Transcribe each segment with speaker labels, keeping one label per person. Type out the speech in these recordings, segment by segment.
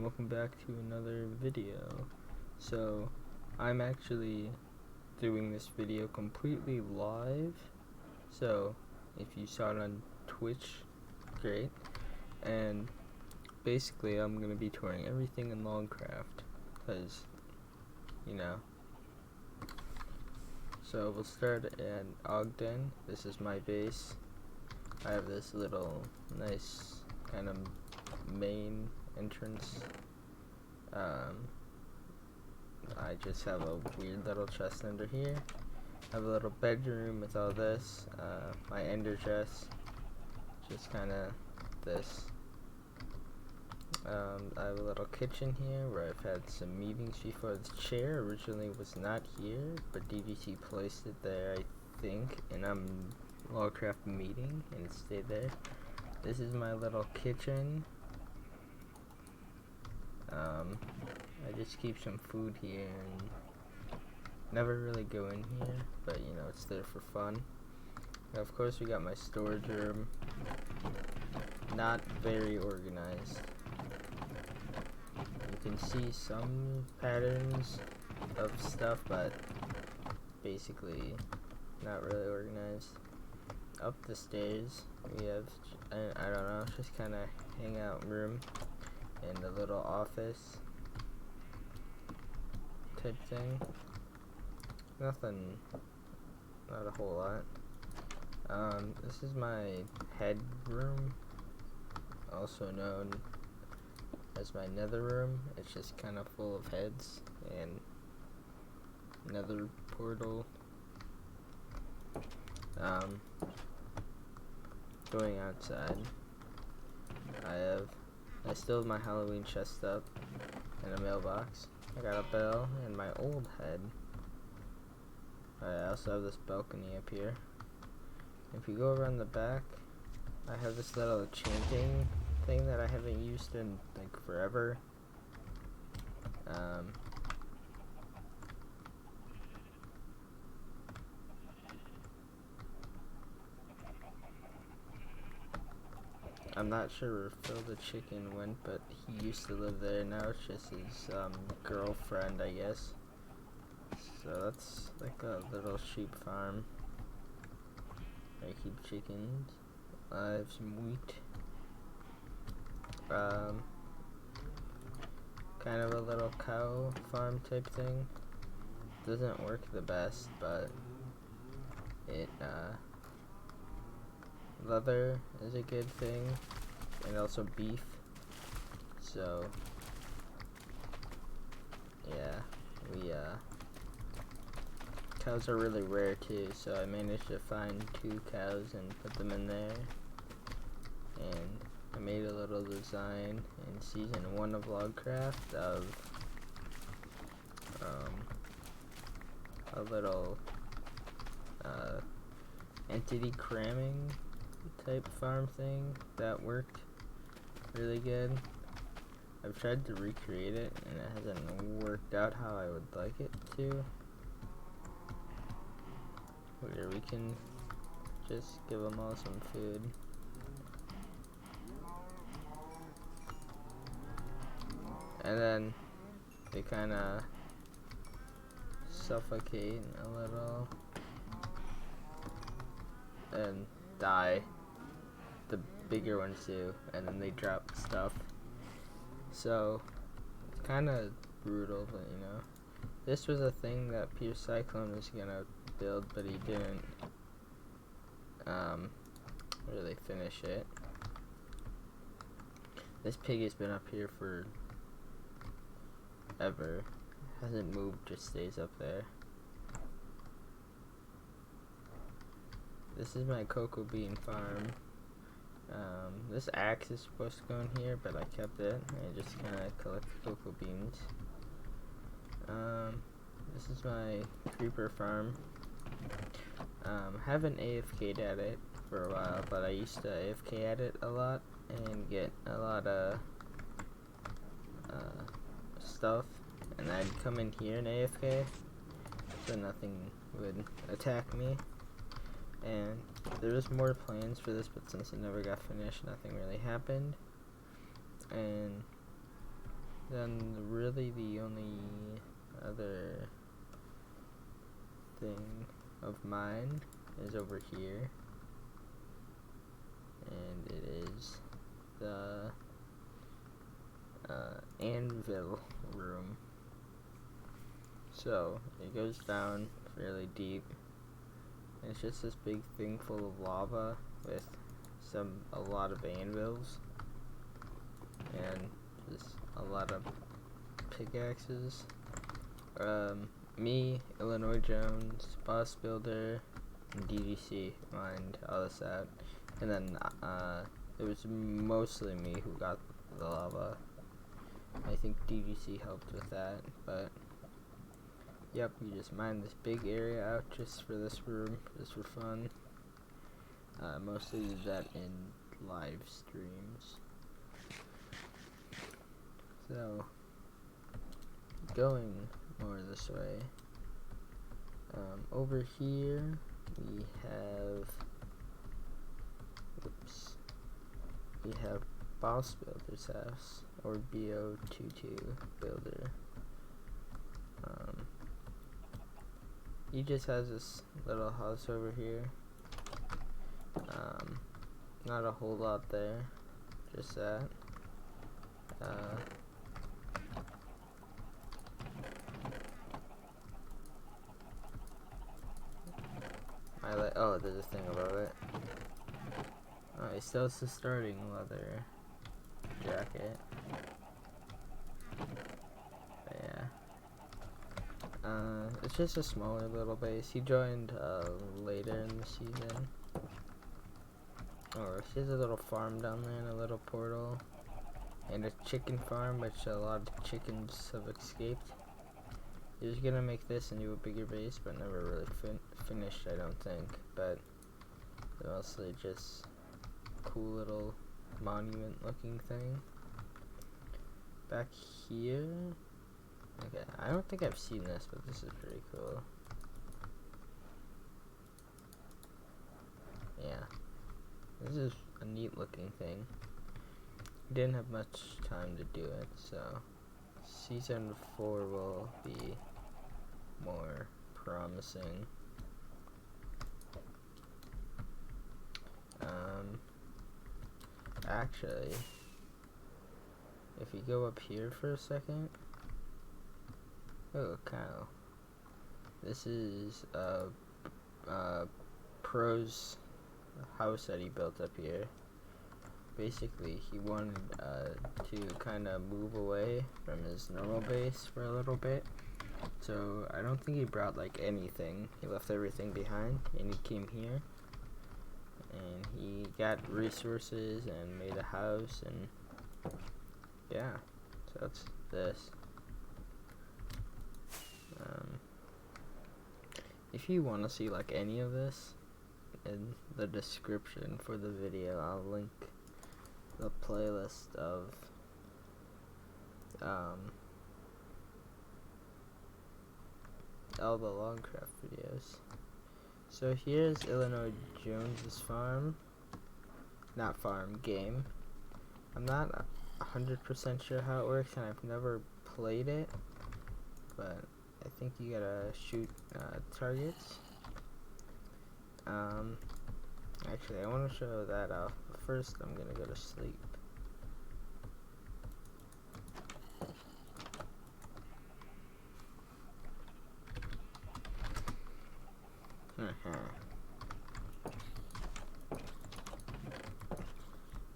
Speaker 1: and welcome back to another video. So I'm actually doing this video completely live, so if you saw it on Twitch, great. And basically I'm going to be touring everything in Logcraft, because, you know. So we'll start at Ogden. This is my base. I have this little nice kind of main entrance. I just have a weird little chest under here. I have a little bedroom with all this. My ender chest, just kind of this. I have a little kitchen here where I've had some meetings before. This chair originally was not here, but DVC placed it there, I think, and I'm Logcraft meeting, and it stayed there. This is my little kitchen. I just keep some food here and never really go in here, but you know, it's there for fun. Now, of course, we got my storage room. Not very organized. You can see some patterns of stuff, but basically not really organized. Up the stairs, we have, I don't know, just kind of hangout room and a little office type thing. Nothing, not a whole lot. This is my head room, also known as my nether room. It's just kind of full of heads and nether portal. Going outside, I still have my Halloween chest up and a mailbox. I got a bell and my old head. I also have this balcony up here. If you go around the back, I have this little enchanting thing that I haven't used in like forever. I'm not sure where Phil the chicken went, but he used to live there. Now it's just his girlfriend, I guess. So that's like a little sheep farm. I keep chickens. I have some wheat. Kind of a little cow farm type thing. Doesn't work the best, but it leather is a good thing, and also beef. So yeah, cows are really rare too, so I managed to find 2 cows and put them in there. And I made a little design in season 1 of Logcraft of a little entity cramming type farm thing that worked really good. I've tried to recreate it and it hasn't worked out how I would like it to. Where we can just give them all some food. And then they kind of suffocate a little and die. The bigger ones do, and then they drop stuff. So it's kind of brutal, but you know, this was a thing that Pure Cyclone was gonna build, but he didn't really finish it. This pig has been up here for ever. Hasn't moved, just stays up there. This is my cocoa bean farm. This axe is supposed to go in here, but I kept it. I just kind of collect cocoa beans. This is my creeper farm. Haven't AFK'd at it for a while, but I used to AFK at it a lot and get a lot of stuff, and I'd come in here and AFK, so nothing would attack me. And there was more plans for this, but since it never got finished, nothing really happened. And then really the only other thing of mine is over here, and it is the Anvil Room. So it goes down fairly deep. It's just this big thing full of lava with a lot of anvils and just a lot of pickaxes. Me, Illinois Jones, Boss Builder, and DGC mined all this out, and then it was mostly me who got the lava. I think DGC helped with that, but yep, you just mine this big area out just for this room, just for fun. Mostly do that in live streams. So, going more this way, over here we have Boss Builder's house, or BO22 Builder. He just has this little house over here. Not a whole lot there, just that. Oh, there's a thing above it. Oh, he still has the starting leather jacket. But yeah. It's just a smaller little base. He joined later in the season. Oh, she has a little farm down there and a little portal. And a chicken farm, which a lot of chickens have escaped. He was gonna make this into a bigger base, but never really finished, I don't think. But they're mostly just cool little monument looking thing. Back here, okay, I don't think I've seen this, but this is pretty cool. Yeah, this is a neat looking thing. Didn't have much time to do it, so season 4 will be more promising. Actually, if you go up here for a second, oh cow, this is Pro's house that he built up here. Basically, he wanted to kind of move away from his normal base for a little bit, so I don't think he brought like anything. He left everything behind and he came here and he got resources and made a house, and yeah, so that's this. If you want to see like any of this, in the description for the video I'll link the playlist of all the Logcraft videos. So here's Illinois Jones's farm. Not farm, game. I'm not 100% sure how it works, and I've never played it, but I think you gotta shoot targets. Actually, I want to show that off, but first I'm gonna go to sleep.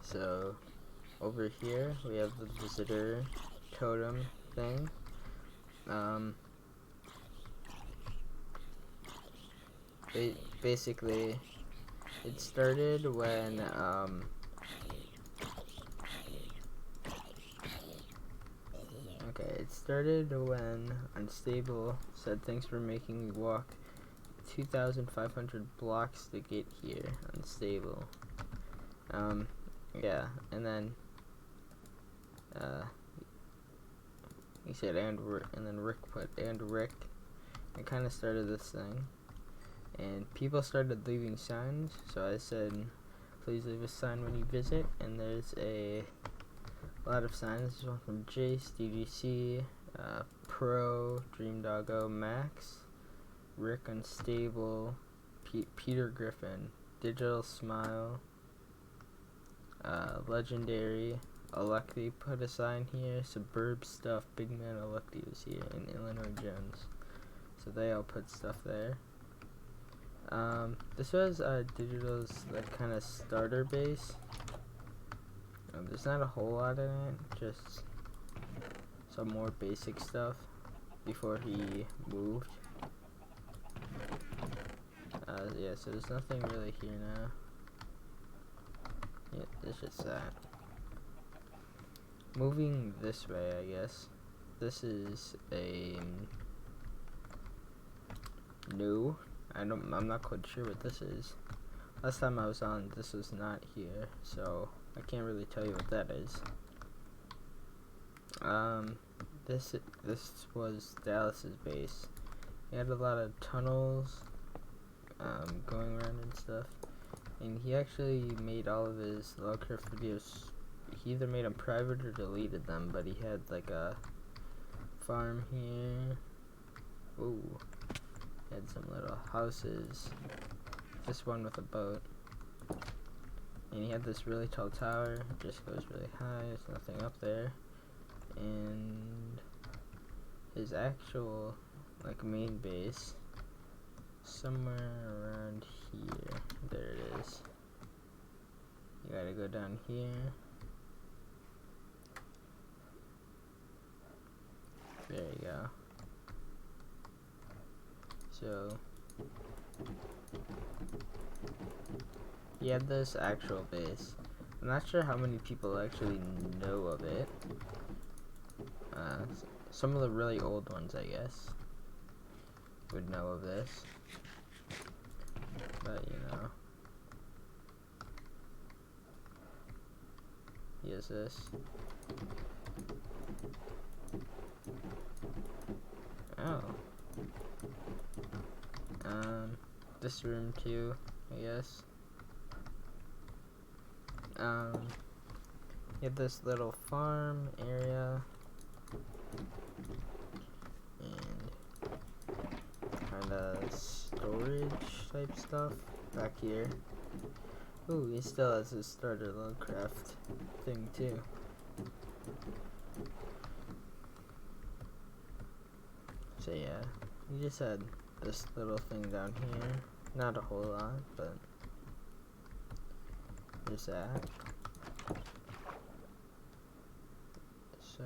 Speaker 1: So, over here we have the visitor totem thing. Basically, it started when Unstable said thanks for making me walk 2,500 blocks to get here. Unstable. Yeah, and then he said and then Rick put and Rick. It kind of started this thing, and people started leaving signs. So I said, please leave a sign when you visit. And there's a A lot of signs. This one from Jace, DGC, Pro, Dream Doggo, Max, Rick Unstable, Peter Griffin, Digital Smile, Legendary, Electi put a sign here, Suburb Stuff, Big Man Electi was here, and Illinois Jones. So they all put stuff there. This was Digital's like kind of starter base. There's not a whole lot in it, just some more basic stuff before he moved. Yeah, so there's nothing really here now. Yeah, there's just that. Moving this way, I guess. This is a new. I'm not quite sure what this is. Last time I was on, this was not here, so I can't really tell you what that is. This was Dallas's base. He had a lot of tunnels, going around and stuff. And he actually made all of his Logcraft videos. He either made them private or deleted them, but he had like a farm here. Ooh. Had some little houses. This one with a boat. And he had this really tall tower. It just goes really high. There's nothing up there. And his actual like main base somewhere around here. There it is. You gotta go down here. There you go. So he had this actual base. I'm not sure how many people actually know of it. Some of the really old ones, I guess, would know of this. But you know, he has this. Oh. This room too, I guess. You have this little farm area and kinda storage type stuff back here. Ooh, he still has his starter Logcraft thing too. So yeah, he just had this little thing down here. Not a whole lot, but there's that. So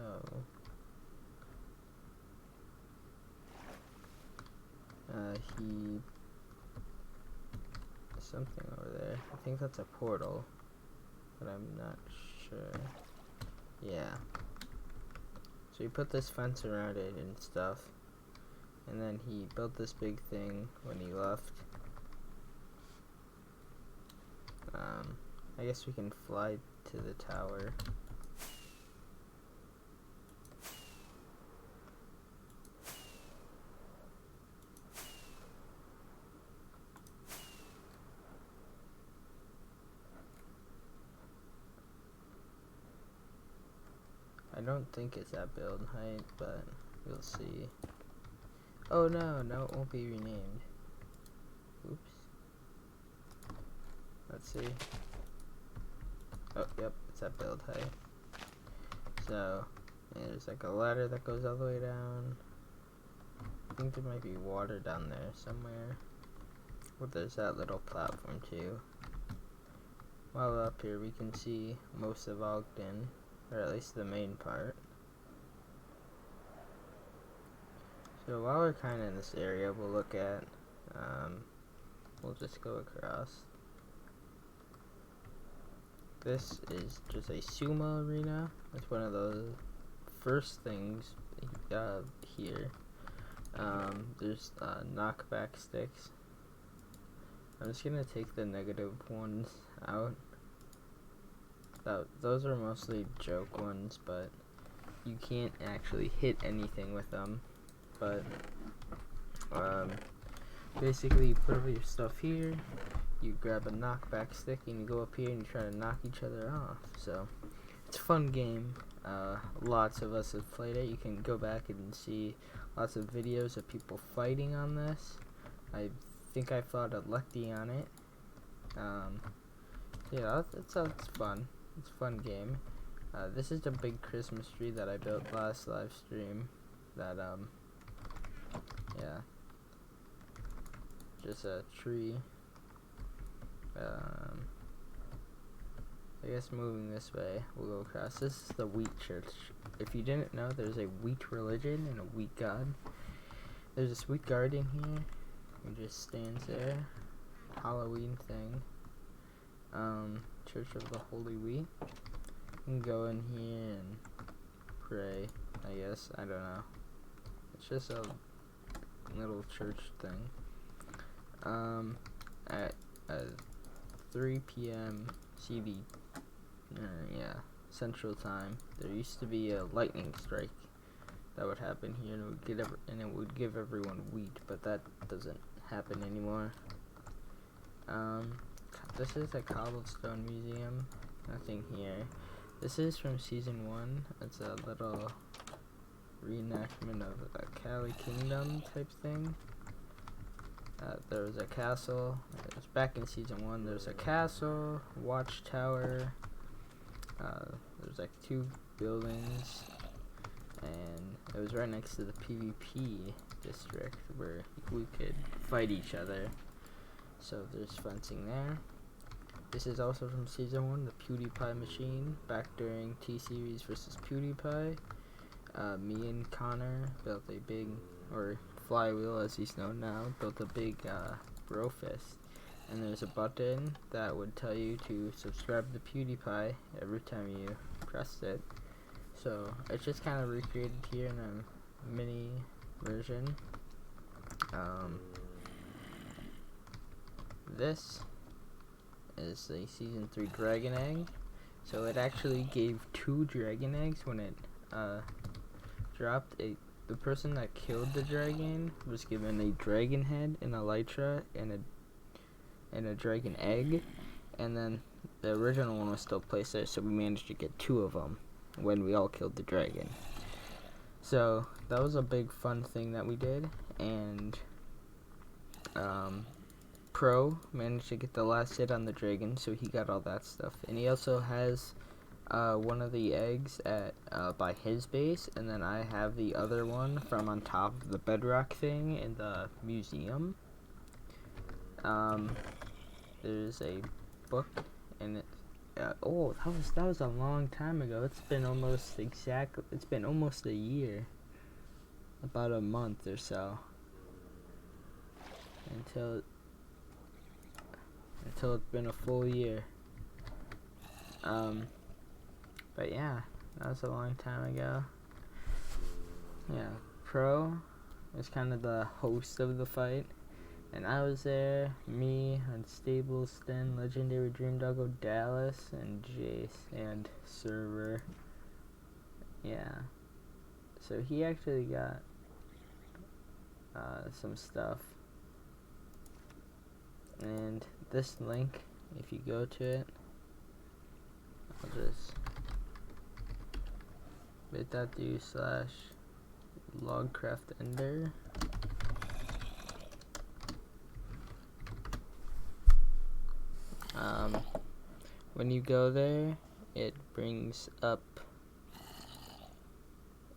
Speaker 1: he something over there. I think that's a portal, but I'm not sure. Yeah. So he put this fence around it and stuff. And then he built this big thing when he left. I guess we can fly to the tower. I don't think it's at build height, but we'll see. Oh no, it won't be renamed. Oops. Let's see. Oh, yep, it's at build height. So, there's like a ladder that goes all the way down. I think there might be water down there somewhere. Well, there's that little platform too. While up here we can see most of Ogden, or at least the main part. So while we're kind of in this area, we'll look at, we'll just go across. This is just a sumo arena. It's one of the first things here. There's knockback sticks. I'm just gonna take the negative ones out. Those are mostly joke ones, but you can't actually hit anything with them. But basically you put all your stuff here, you grab a knockback stick and you go up here and you try to knock each other off. So it's a fun game. Lots of us have played it. You can go back and see lots of videos of people fighting on this. I think I fought a Lecty on it. Yeah, it's fun. It's a fun game. This is the big Christmas tree that I built last live stream. That yeah, just a tree. I guess moving this way, we'll go across. This is the wheat church. If you didn't know, there's a wheat religion and a wheat god. There's this wheat garden here. It just stands there. Halloween thing. Church of the Holy Wheat. You can go in here and pray, I guess. I don't know. It's just a little church thing. At 3 p.m. Central Time, there used to be a lightning strike that would happen here, and it would give everyone wheat, but that doesn't happen anymore. This is a Cobblestone Museum. Nothing here. This is from season 1. It's a little reenactment of a Cali Kingdom type thing. There was a castle. It was back in season 1. There's a castle, watchtower. There's like 2 buildings, and it was right next to the PvP district where we could fight each other. So there's fencing there. This is also from season 1, the PewDiePie machine, back during T-Series versus PewDiePie. Me and Connor built a big, or Flywheel as he's known now, built a big bro fist. And there's a button that would tell you to subscribe to PewDiePie every time you pressed it. So it's just kind of recreated here in a mini version. This is the season 3 dragon egg. So it actually gave 2 dragon eggs when it dropped. The person that killed the dragon was given a dragon head, an elytra, and a dragon egg, and then the original one was still placed there, so we managed to get 2 of them when we all killed the dragon. So that was a big fun thing that we did, and Pro managed to get the last hit on the dragon, so he got all that stuff, and he also has one of the eggs at by his base, and then I have the other one from on top of the bedrock thing in the museum. There's a book, and it, oh, that was a long time ago. It's been almost a year, about a month or so, until it's been a full year. But yeah, that was a long time ago. Yeah, Pro is kind of the host of the fight, and I was there, me, Unstable, Sten, Legendary Dream Doggo, Dallas, and Jace, and Server. Yeah, so he actually got some stuff, and this link, if you go to it, I'll just bit.do/Logcraft ender. When you go there, it brings up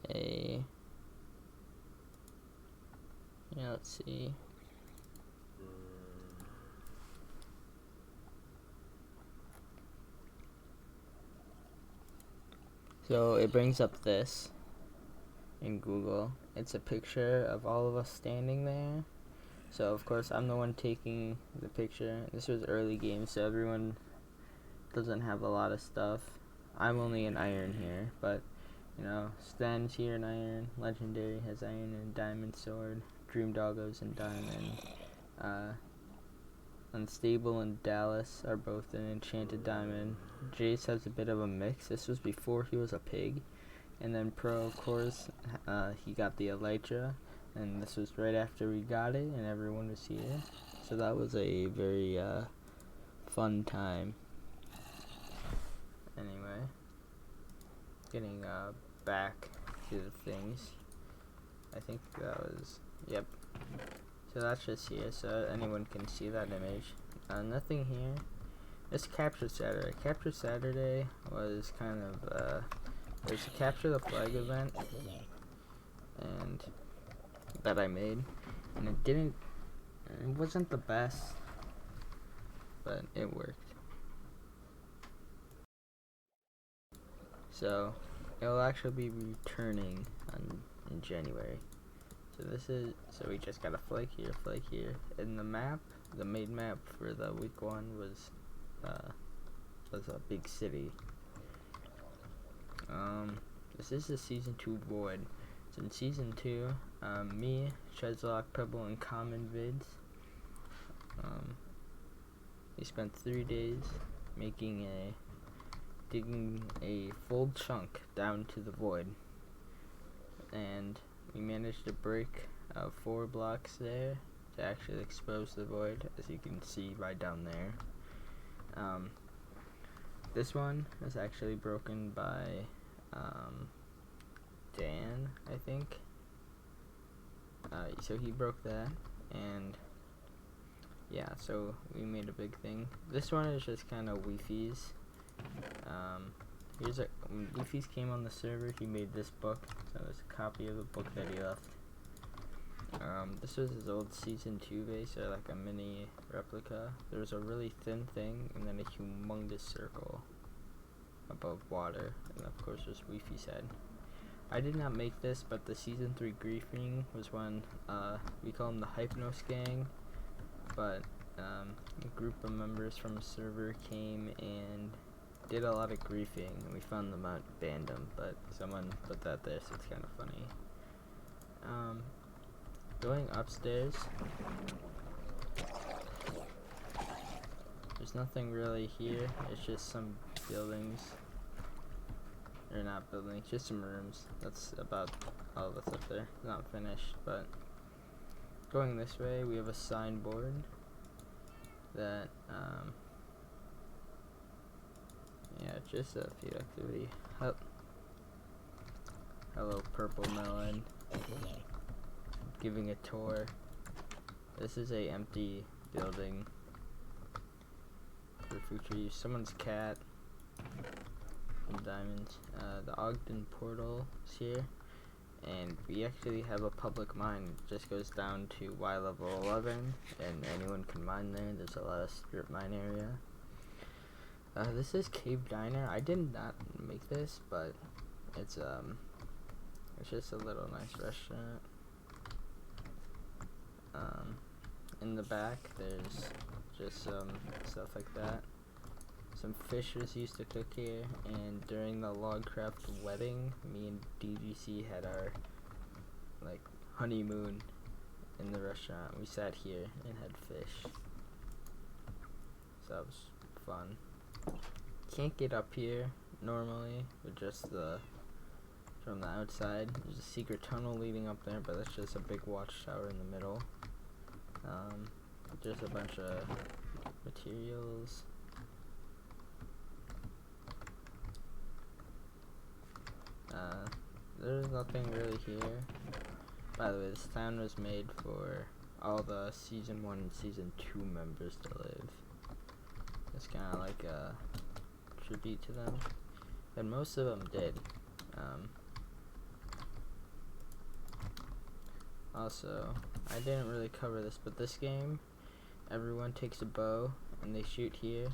Speaker 1: a, let's see. So it brings up this in Google. It's a picture of all of us standing there. So of course I'm the one taking the picture. This was early game, so everyone doesn't have a lot of stuff. I'm only in iron here, but Sten's here in iron, Legendary has iron and diamond sword, Dream Doggo's in diamond, Unstable and Dallas are both in enchanted diamond. Jace has a bit of a mix. This was before he was a pig. And then Pro, of course, he got the elytra, and this was right after we got it and everyone was here. So that was a very fun time. Anyway, getting back to the things. I think that was, yep. So that's just here, so anyone can see that image. Nothing here. It's Capture Saturday. Capture Saturday was kind of, there's a Capture the Flag event, and that I made, and it wasn't the best, but it worked. So it'll actually be returning in January. So we just got a flag here, and the map, the main map for the week 1 was a big city. This is the season 2 void. So in season 2, me, Shedlock, Pebble, and Common Vids, we spent 3 days digging a full chunk down to the void, and we managed to break 4 blocks there to actually expose the void, as you can see right down there. This one is actually broken by Dan, I think. So he broke that, and yeah, so we made a big thing. This one is just kind of Weefy's. When Weefy's came on the server, he made this book. So it's a copy of the book that he left. This was his old season 2 base, or like a mini replica. There was a really thin thing, and then a humongous circle above water, and of course there's Weefy's head. I did not make this, but the season 3 griefing was when we call them the Hypnos Gang, but a group of members from a server came and did a lot of griefing, and we found them out, banned them, but someone put that there, so it's kind of funny. Going upstairs, there's nothing really here. It's just some buildings, or not buildings, just some rooms. That's about all that's up there. Not finished, but going this way, we have a signboard that yeah, just a few activity. Hello, Purple Melon. Giving a tour. This is a empty building for future use. Someone's cat. Some diamonds. The Ogden portal is here, and we actually have a public mine. It just goes down to Y level 11, and anyone can mine there. There's a lot of strip mine area. This is Cave Diner. I did not make this, but it's just a little nice restaurant. In the back, there's just some stuff like that. Some fishers used to cook here, and during the Logcraft wedding, me and DGC had our like honeymoon in the restaurant. We sat here and had fish, so that was fun. Can't get up here normally with just from the outside. There's a secret tunnel leading up there, but that's just a big watchtower in the middle. There's a bunch of materials. There's nothing really here. By the way, this town was made for all the season 1 and season 2 members to live. It's kind of like a tribute to them, and most of them did. Also, I didn't really cover this, but this game, everyone takes a bow and they shoot here.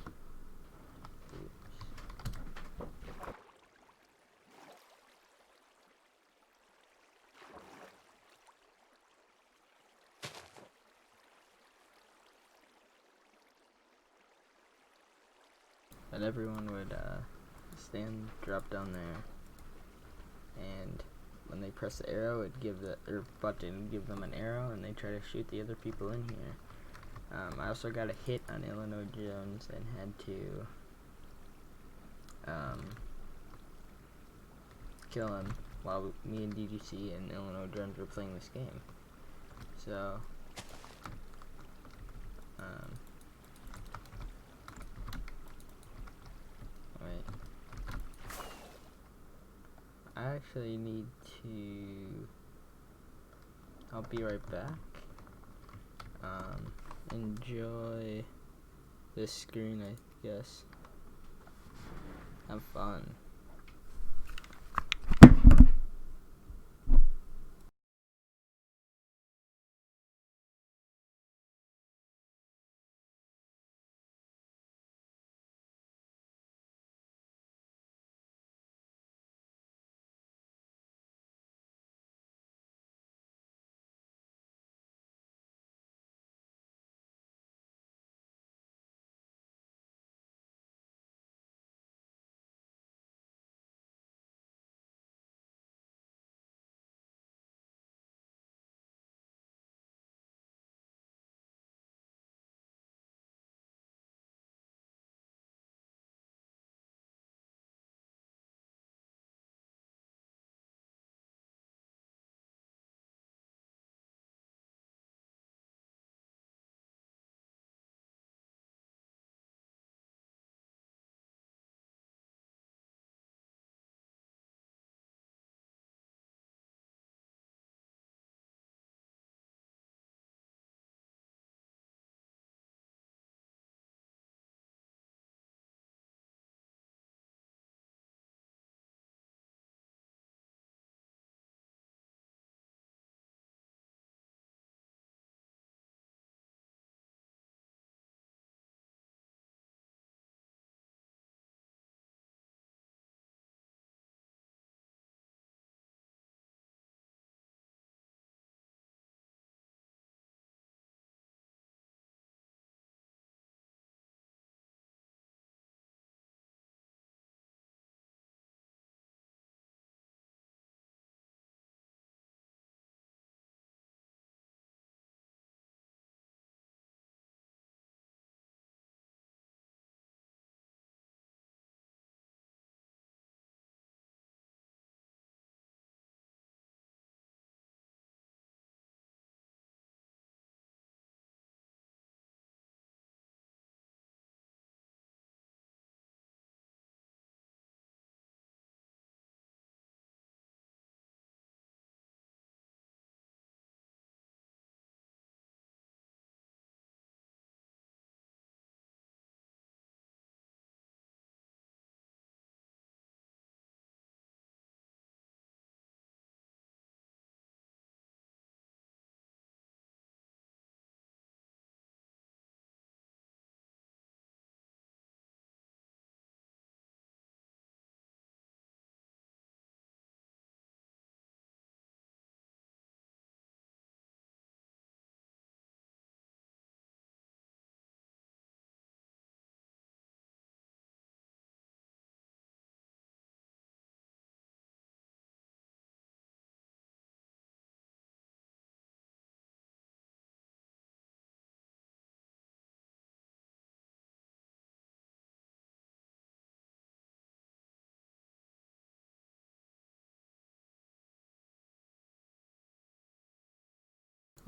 Speaker 1: And everyone would drop down there, and when they press the arrow, it'd give button would give them an arrow, and they try to shoot the other people in here. I also got a hit on Illinois Jones and had to kill him while me and DGC and Illinois Jones were playing this game. So I actually need to... I'll be right back. Enjoy this screen, I guess. Have fun.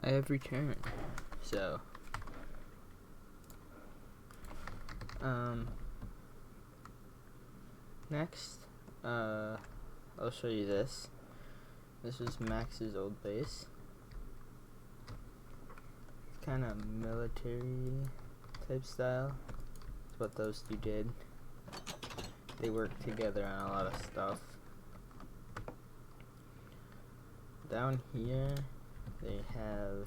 Speaker 1: I have returned. So, next, I'll show you this. This is Max's old base. It's kind of military type style. That's what those two did. They worked together on a lot of stuff. Down here, they have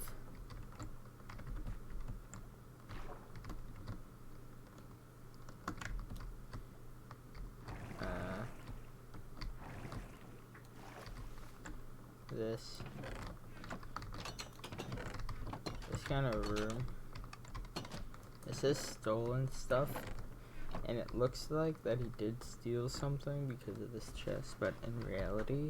Speaker 1: this kind of room. It says stolen stuff, and it looks like that he did steal something because of this chest, but in reality,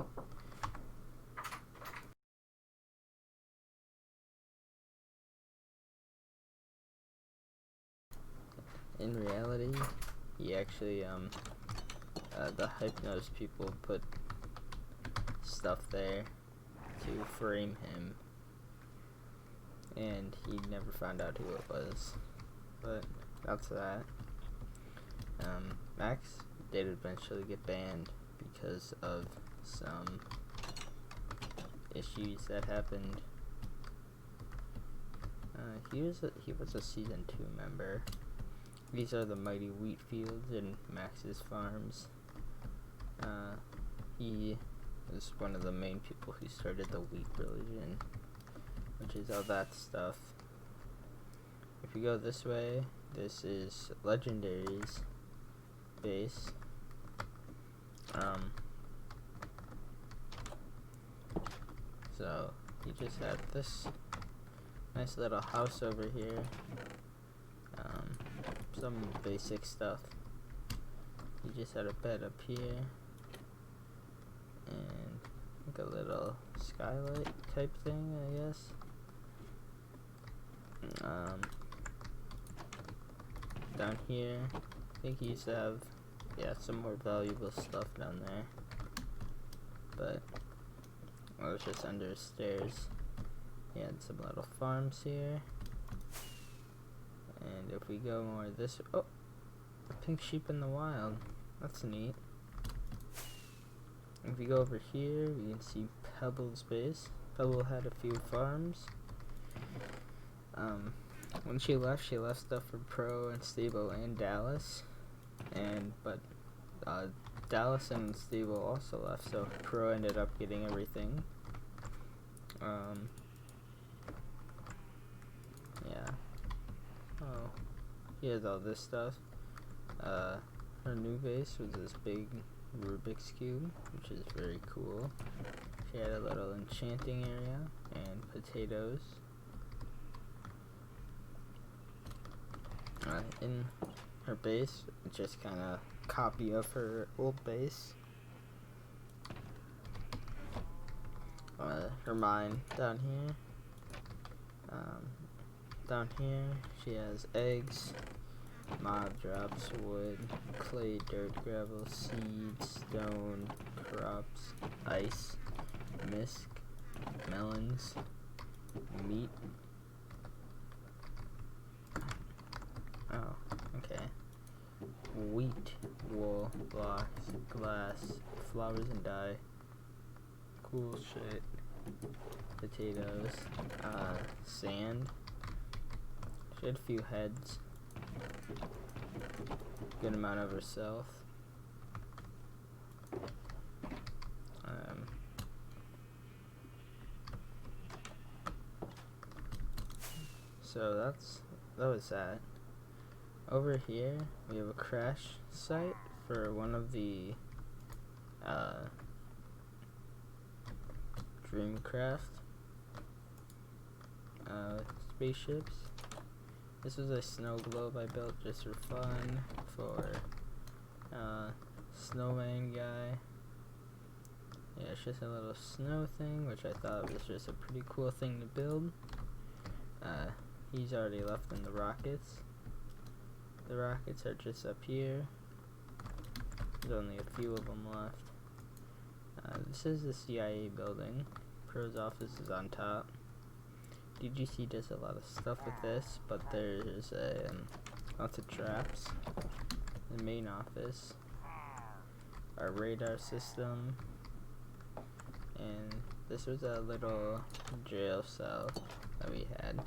Speaker 1: he actually, the Hypnose people put stuff there to frame him, and he never found out who it was, but that's that. Max did eventually get banned because of some issues that happened. He was a season 2 member. These are the mighty wheat fields and Max's farms. He was one of the main people who started the wheat religion, which is all that stuff. If you go this way, this is Legendary's base. So you just have this nice little house over here. Some basic stuff. You just had a bed up here, and like a little skylight type thing, I guess. Down here, I think he used to have, some more valuable stuff down there, but it was just under his stairs. He had some little farms here, and if we go more this, oh, a pink sheep in the wild, that's neat. If we go over here, we can see Pebble's base. Pebble had a few farms. When she left stuff for Pro and Stable and Dallas, but Dallas and Stable also left, so Pro ended up getting everything. Yeah. Oh, here's all this stuff. Her new base was this big Rubik's Cube, which is very cool. She had a little enchanting area and potatoes. In her base, just kind of copy of her old base. Her mine down here. Down here, she has eggs, mob drops, wood, clay, dirt, gravel, seeds, stone, crops, ice, mist, melons, meat. Oh, okay. Wheat, wool, blocks, glass, flowers and dye. Cool shit. Potatoes, sand. She had a few heads. Good amount of herself. So that was that. Over here, we have a crash site for one of the Dreamcraft spaceships. This was a snow globe I built just for fun for snowman guy. Yeah, it's just a little snow thing, which I thought was just a pretty cool thing to build. He's already left in the rockets. The rockets are just up here. There's only a few of them left. This is the CIA building. Pro's office is on top. DGC does a lot of stuff with this, but there's lots of traps. The main office, our radar system, and this was a little jail cell that we had.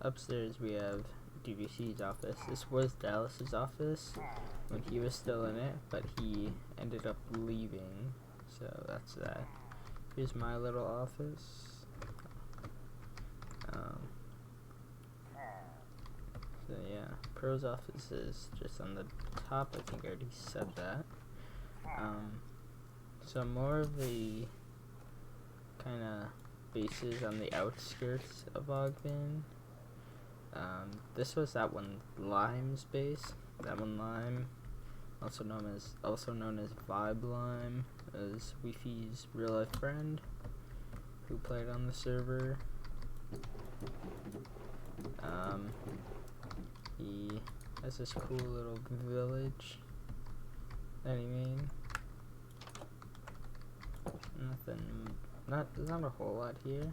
Speaker 1: Upstairs we have DGC's office. This was Dallas's office when he was still in it, but he ended up leaving, so that's that. Here's my little office. So yeah, Pro's office is just on the top. I think I already said that. So more of the kind of bases on the outskirts of Ogden. This was that one Lime's base. That one Lime, also known as Vibe Lime, is Wi-Fi's real life friend who played on the server. He has this cool little village that he made. Not a whole lot here.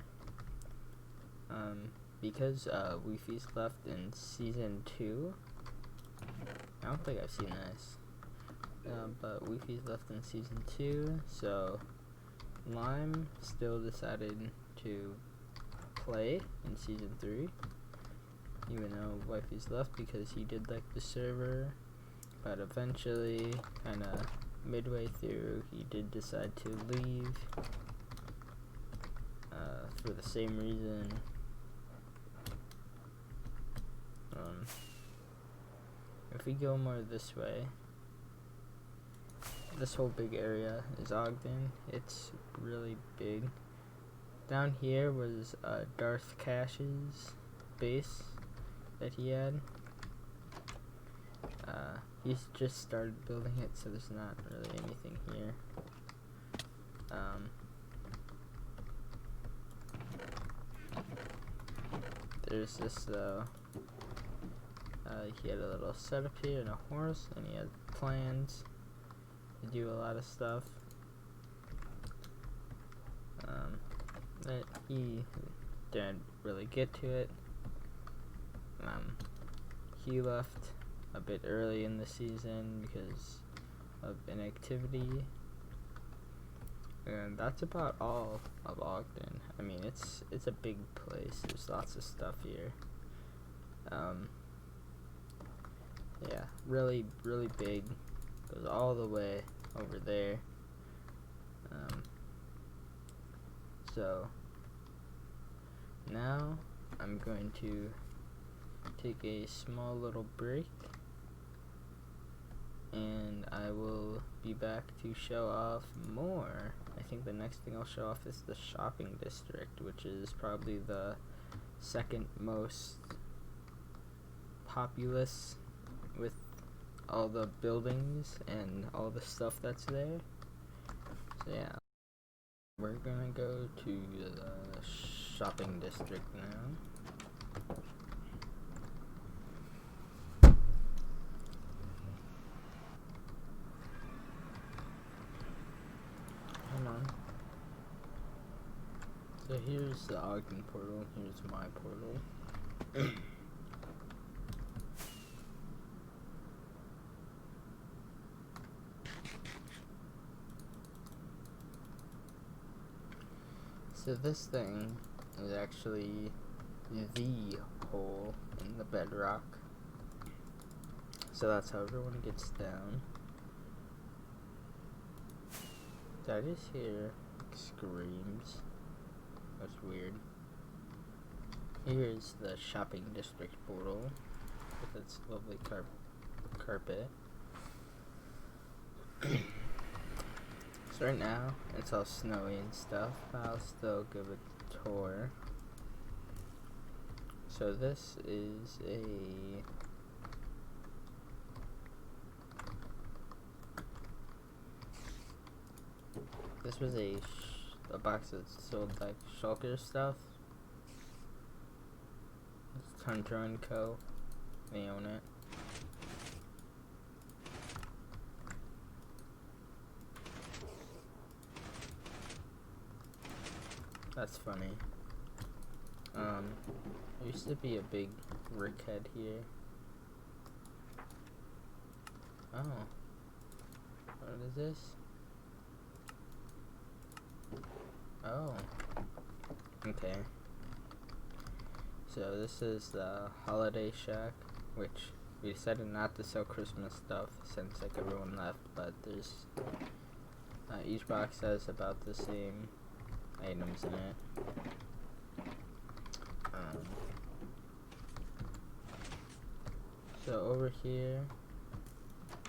Speaker 1: Because Wi-Fi's left in season 2, don't think I've seen this. But Wifi's left in season 2, so Lime still decided to play in season 3, even though Wifey's left because he did like the server, but eventually, kinda midway through, he did decide to leave, for the same reason. If we go more this way, this whole big area is Ogden. It's really big. Down here was Darth Cash's base that he had. He's just started building it, so there's not really anything here. There's this though. He had a little setup here and a horse, and he had plans to do a lot of stuff. That he didn't really get to it. He left a bit early in the season because of inactivity, and that's about all of Ogden. I mean, it's a big place. There's lots of stuff here. Yeah, really big. Goes all the way over there. So now I'm going to take a small little break, and I will be back to show off more. I think the next thing I'll show off is the shopping district, which is probably the second most populous with all the buildings and all the stuff that's there. So yeah, we're gonna go to the shopping district now. Come on. So here's the Ogden portal, here's my portal. So this thing is actually the hole in the bedrock. So that's how everyone gets down. Did I just hear screams? That's weird. Here's the shopping district portal with its lovely carpet. So right now it's all snowy and stuff, but I'll still give it a tour. So this is this was a box that sold like shulker stuff. It's Hunter & Co. They own it. That's funny. There used to be a big Rick head here. Oh. What is this? Oh. Okay. So this is the Holiday Shack, which we decided not to sell Christmas stuff since like everyone left, but there's each box has about the same items in it. So over here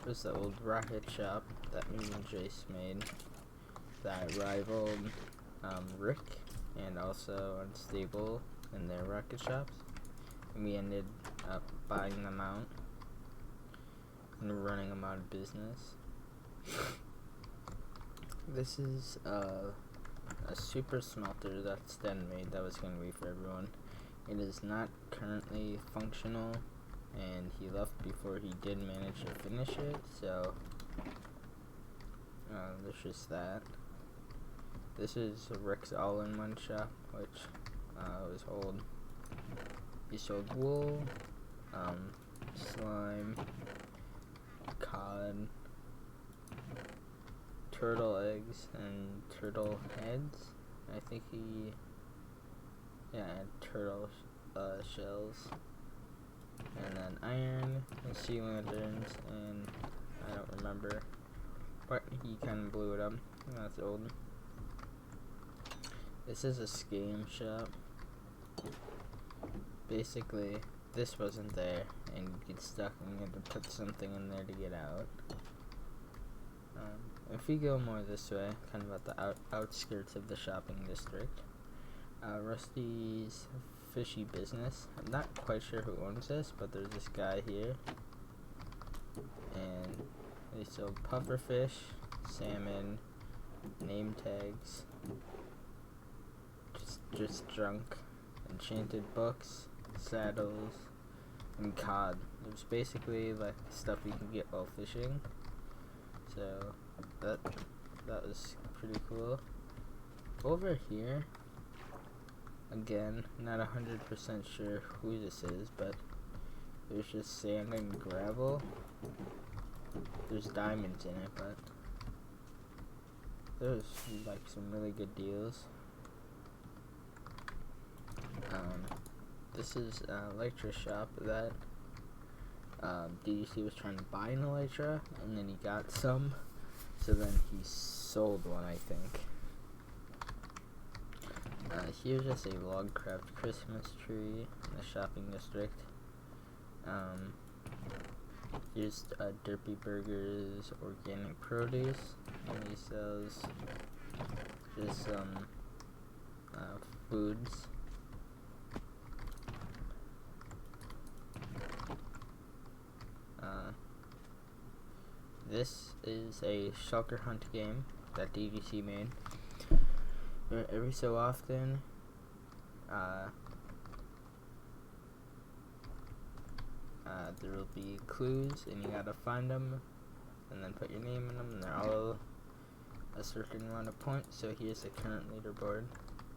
Speaker 1: was the old rocket shop that me and Jace made that rivaled Rick and also Unstable in their rocket shops, and we ended up buying them out and running them out of business. This is a super smelter that Sten made that was going to be for everyone. It is not currently functional, and he left before he did manage to finish it, so there's just that. This is Rick's all-in-one shop, which was old. He sold wool, slime, cod, turtle eggs, and turtle heads. I think he, yeah, turtle shells, and then iron, and sea lanterns, and I don't remember, but he kind of blew it up. That's old. This is a scam shop. Basically, this wasn't there, and you get stuck and you have to put something in there to get out. If we go more this way, kind of at the outskirts of the shopping district, Rusty's Fishy Business. I'm not quite sure who owns this, but there's this guy here, and they sell pufferfish, salmon, name tags, just junk, enchanted books, saddles, and cod. It was basically like stuff you can get while fishing. So that was pretty cool. Over here, again, not 100% sure who this is, but there's just sand and gravel. There's diamonds in it, but there's like some really good deals. This is Elytra shop that DDC was trying to buy an Elytra, and then he got some, so then he sold one, I think. Here's just a Logcraft Christmas tree in the shopping district. Here's Derpy Burgers organic produce, and he sells just some foods. This is a shulker hunt game that DDC made. Where every so often, there will be clues, and you gotta find them, and then put your name in them, and they're all a certain amount of points. So here's the current leaderboard.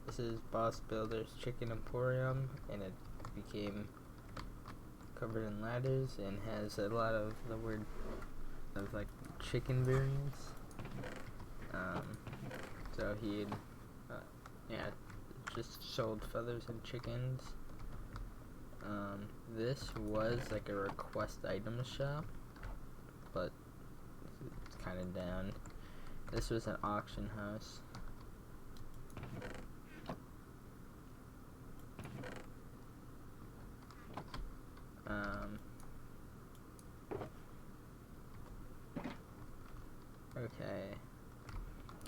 Speaker 1: This is Boss Builder's Chicken Emporium, and it became covered in ladders and has a lot of the word of like chicken variants. So he just sold feathers and chickens. This was like a request item shop, but it's kind of down. This was an auction house. Okay,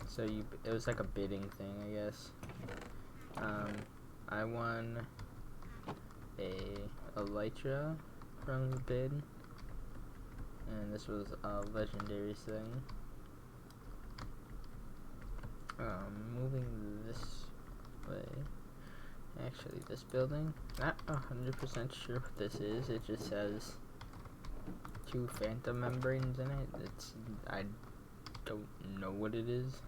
Speaker 1: so it was like a bidding thing, I guess. I won a Elytra from the bid, and this was a legendary thing. Moving this way, actually this building, not 100% sure what this is. It just says 2 phantom membranes in it. I don't know what it is.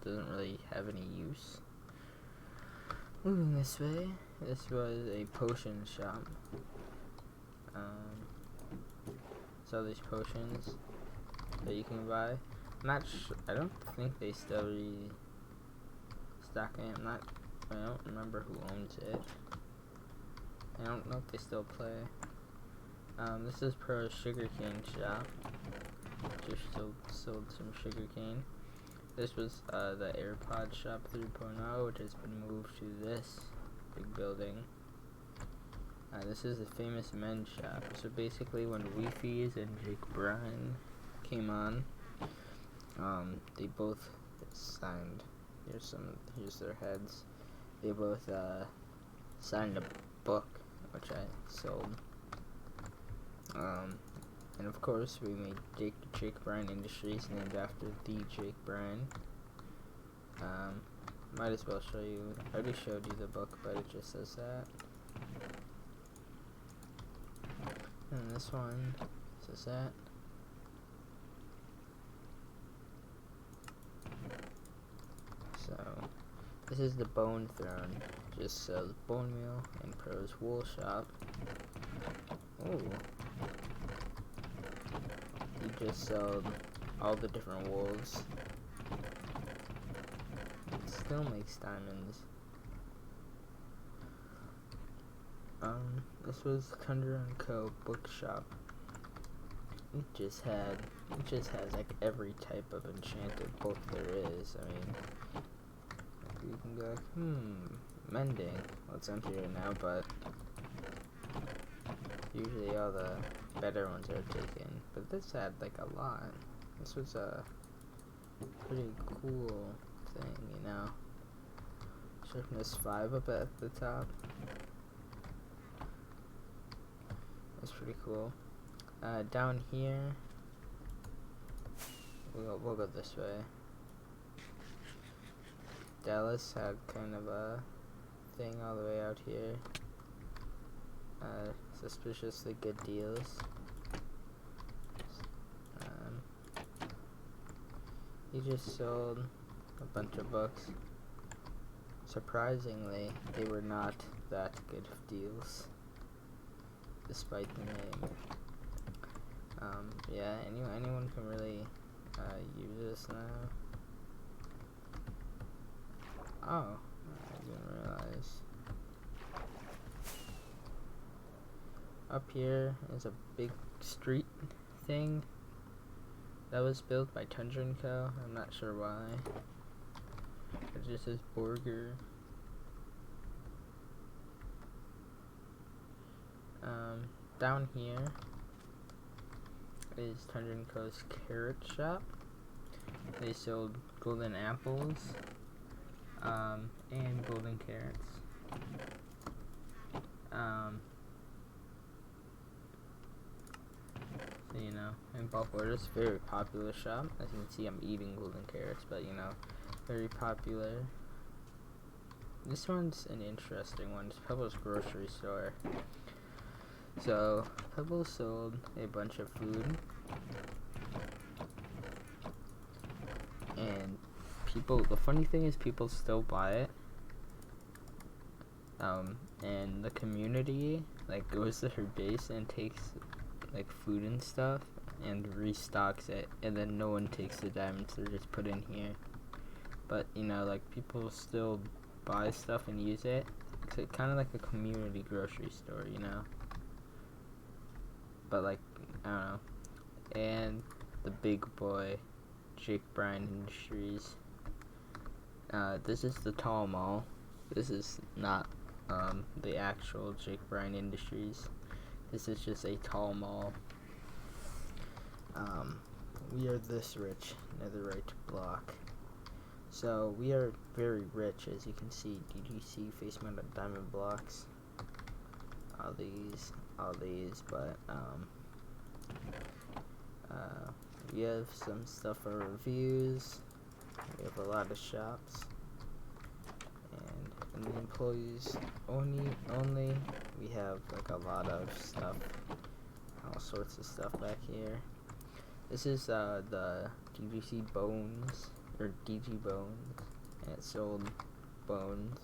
Speaker 1: Doesn't really have any use. Moving this way, this was a potion shop. So these potions that you can buy. I don't think they still restock it. I don't remember who owns it. I don't know if they still play. This is Pro's Sugarcane Shop. Just sold some sugarcane. This was the Airpod Shop 3.0, which has been moved to this big building. This is the Famous Men's Shop. So basically, when Weefies and Jake Bryan came on, they both signed. Here's their heads. They both signed a book, which I sold. And of course, we made Jake Bryan Industries, named after the Jake Bryan. Might as well show you. I already showed you the book, but it just says that. And this one says that. So, this is the Bone Throne. Just sells bone meal and Pro's Wool Shop. Ooh. he just sold all the different wools. It still makes diamonds. This was Thunder & Co. bookshop. It just has like every type of enchanted book there is. I mean, you can go like, mending. Well, it's empty right now, but usually all the better ones are taken. But this had like a lot. This was a pretty cool thing, you know. Sharpness 5 up at the top. That's pretty cool. Down here, we'll go this way. Dallas had kind of a thing all the way out here. Suspiciously good deals. He just sold a bunch of books. Surprisingly, they were not that good of deals, despite the name. Yeah, anyone can really use this now. Oh, I didn't realize. Up here is a big street thing that was built by Thunder & Co. I'm not sure why. It just says Burger. Down here is Thunder & Co.'s Carrot Shop. They sold golden apples and golden carrots. So, you know, in bulk orders, very popular shop. As you can see, I'm eating golden carrots, but you know, very popular. This one's an interesting one. It's Pebble's grocery store. So, Pebble sold a bunch of food, and the funny thing is people still buy it, and the community, like, goes to her base and takes, like, food and stuff, and restocks it, and then no one takes the diamonds, they're just put in here. But, you know, like, people still buy stuff and use it. It's kind of like a community grocery store, you know? But, like, I don't know. And the big boy, Jake Bryan Industries. This is the tall mall. This is not the actual Jake Bryan Industries. This is just a tall mall. We are this rich, netherite block. So we are very rich, as you can see. DGC face mounted diamond blocks. All these, but we have some stuff for reviews. We have a lot of shops, and in the employees only we have like a lot of stuff, all sorts of stuff back here. This is the DGC Bones, or DG Bones, and it sold bones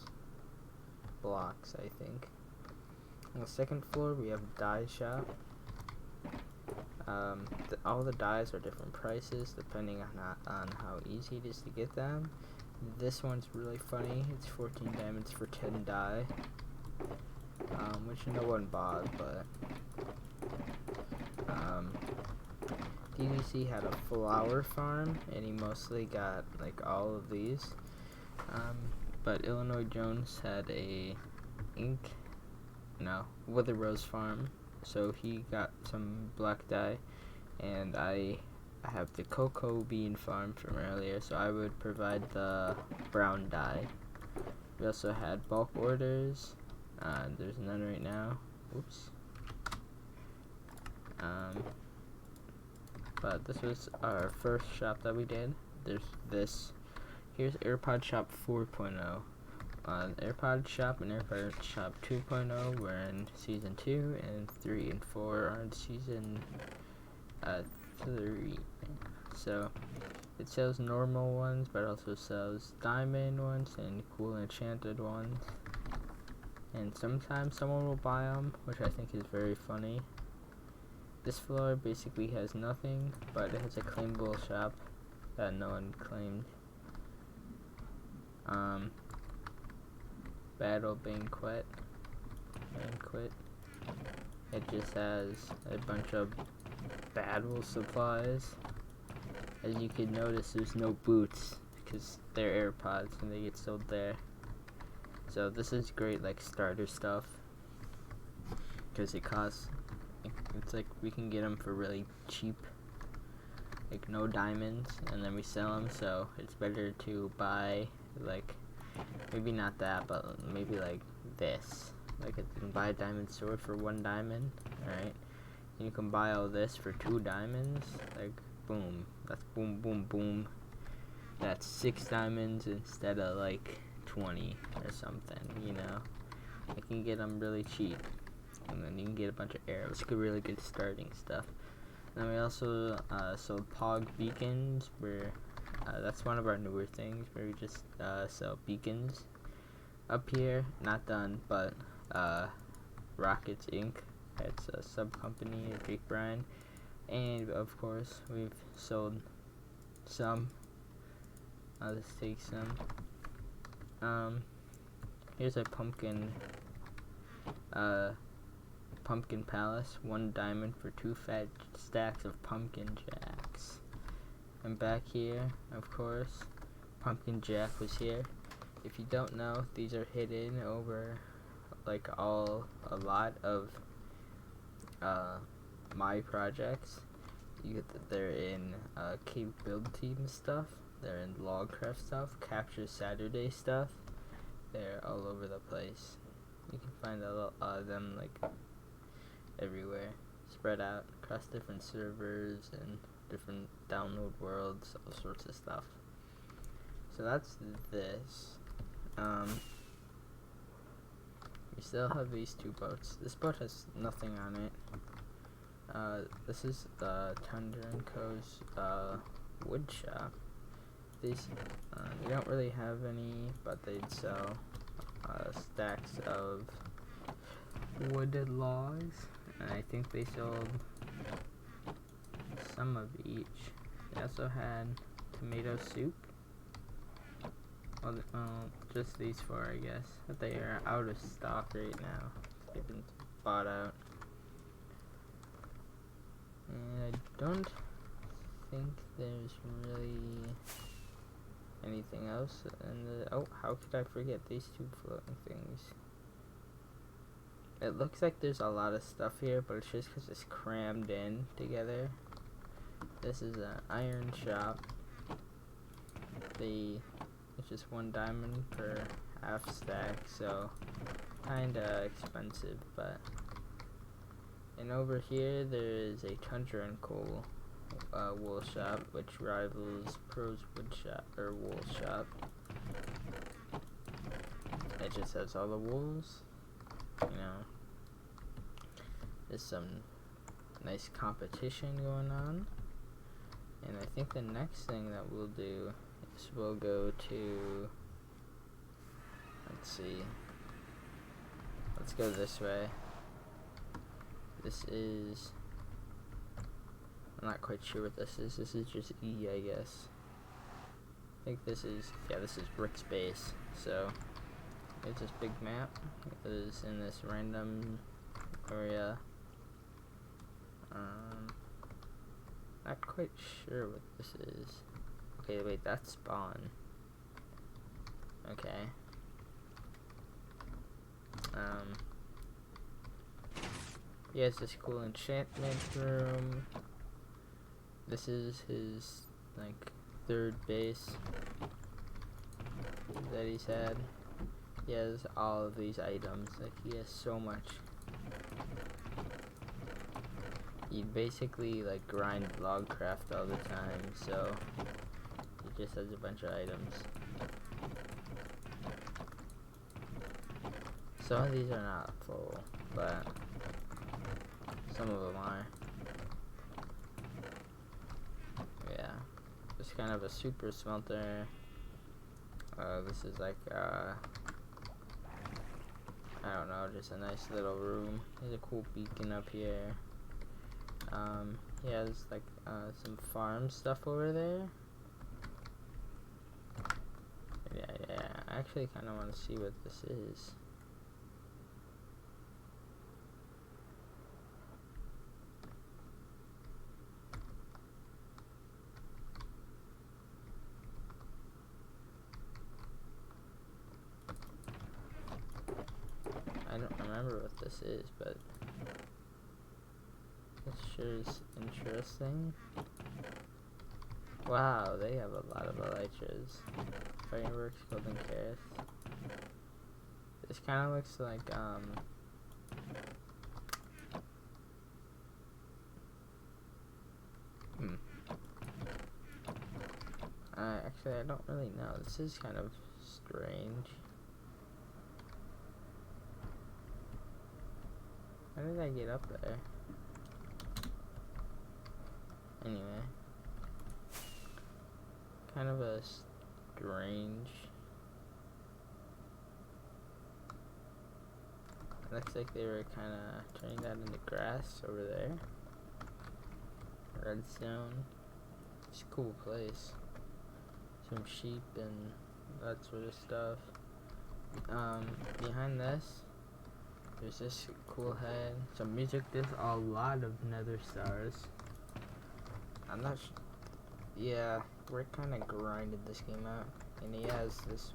Speaker 1: blocks, I think. On the second floor we have dye shop. All the dyes are different prices depending on how easy it is to get them. This one's really funny. It's 14 diamonds for 10 dye, which no one bought, but DDC had a flower farm, and he mostly got like all of these. But Illinois Jones had a Wither Rose farm, so he got some black dye, and I have the cocoa bean farm from earlier, so I would provide the brown dye. We also had bulk orders. There's none right now. Oops. But this was our first shop that we did. There's this. Here's Airpod Shop 4.0. Airpod Shop and Airpod Shop 2.0 were in Season 2, and 3 and 4 are in Season 3. So, it sells normal ones, but also sells diamond ones and cool enchanted ones. And sometimes someone will buy them, which I think is very funny. this floor basically has nothing, but it has a claimable shop that no one claimed. Battle banquet. It just has a bunch of battle supplies. As you can notice, there's no boots because they're AirPods and they get sold there. So this is great, like starter stuff, because it costs. It's like we can get them for really cheap, like no diamonds, and then we sell them. So it's better to buy like maybe not that, but maybe like this. Like you can buy a diamond sword for 1 diamond, alright? And you can buy all this for 2 diamonds. Like boom, that's boom, boom, boom. That's 6 diamonds instead of like 20 or something, you know? You can get them really cheap, and then you can get a bunch of arrows. Really good starting stuff. And then we also sold Pog beacons, where that's one of our newer things, where we just sell beacons. Up here, not done, but Rockets Inc. It's a sub company of Jake Bryan, and of course we've sold some. I'll just take some. Here's a pumpkin palace, 1 diamond for 2 fat stacks of pumpkin jacks. And back here, of course, pumpkin jack was here. If you don't know, these are hidden over like a lot of my projects. They're in cave build team stuff. They're in Logcraft stuff, Capture Saturday stuff. They're all over the place. You can find them like everywhere, spread out across different servers and different download worlds, all sorts of stuff. So that's this. We still have these 2 boats. This boat has nothing on it. This is the Thunder & Co.'s wood shop. These, they don't really have any, but they'd sell stacks of wooded logs, and I think they sold some of each. They also had tomato soup. Well, just these 4, I guess, but they are out of stock right now. They've been bought out. And I don't think there's really anything else in the... Oh, how could I forget these 2 floating things? It looks like there's a lot of stuff here, but it's just because it's crammed in together. This is an iron shop. It's just 1 diamond per half stack, so kinda expensive, but... And over here there is a Tundra & Co. Wool shop, which rivals Pro's wood shop, or wool shop. It just has all the wools, you know. There's some nice competition going on. And I think the next thing that we'll do is we'll go to, let's see, let's go this way. This is, I'm not quite sure what this is. This is just E, I guess. I think this is, yeah, this is Brick Space. So, it's this big map. It is in this random area. Not quite sure what this is. Okay, wait, that's spawn. Okay. He has this cool Enchantment Room. This is his, like, 3rd base that he's had. He has all of these items. Like, he has so much. He basically, like, grind Logcraft all the time, so he just has a bunch of items. Some of these are not full, but some of them are. Yeah, just kind of a super smelter. This is like, I don't know, just a nice little room. There's a cool beacon up here. He has like some farm stuff over there. Yeah, I actually kind of want to see what this is. I don't remember what this is, but this sure is interesting. Wow, they have a lot of elytras. Fireworks, golden carrots. This kind of looks like, actually, I don't really know. This is kind of strange. How did I get up there? Anyway. Kind of a strange. Looks like they were kind of turning that into grass over there. Redstone. It's a cool place. Some sheep and that sort of stuff. Behind this, there's this cool head. Some music. There's a lot of nether stars. I'm not sure. Yeah, we're kind of grinded this game out. And he has this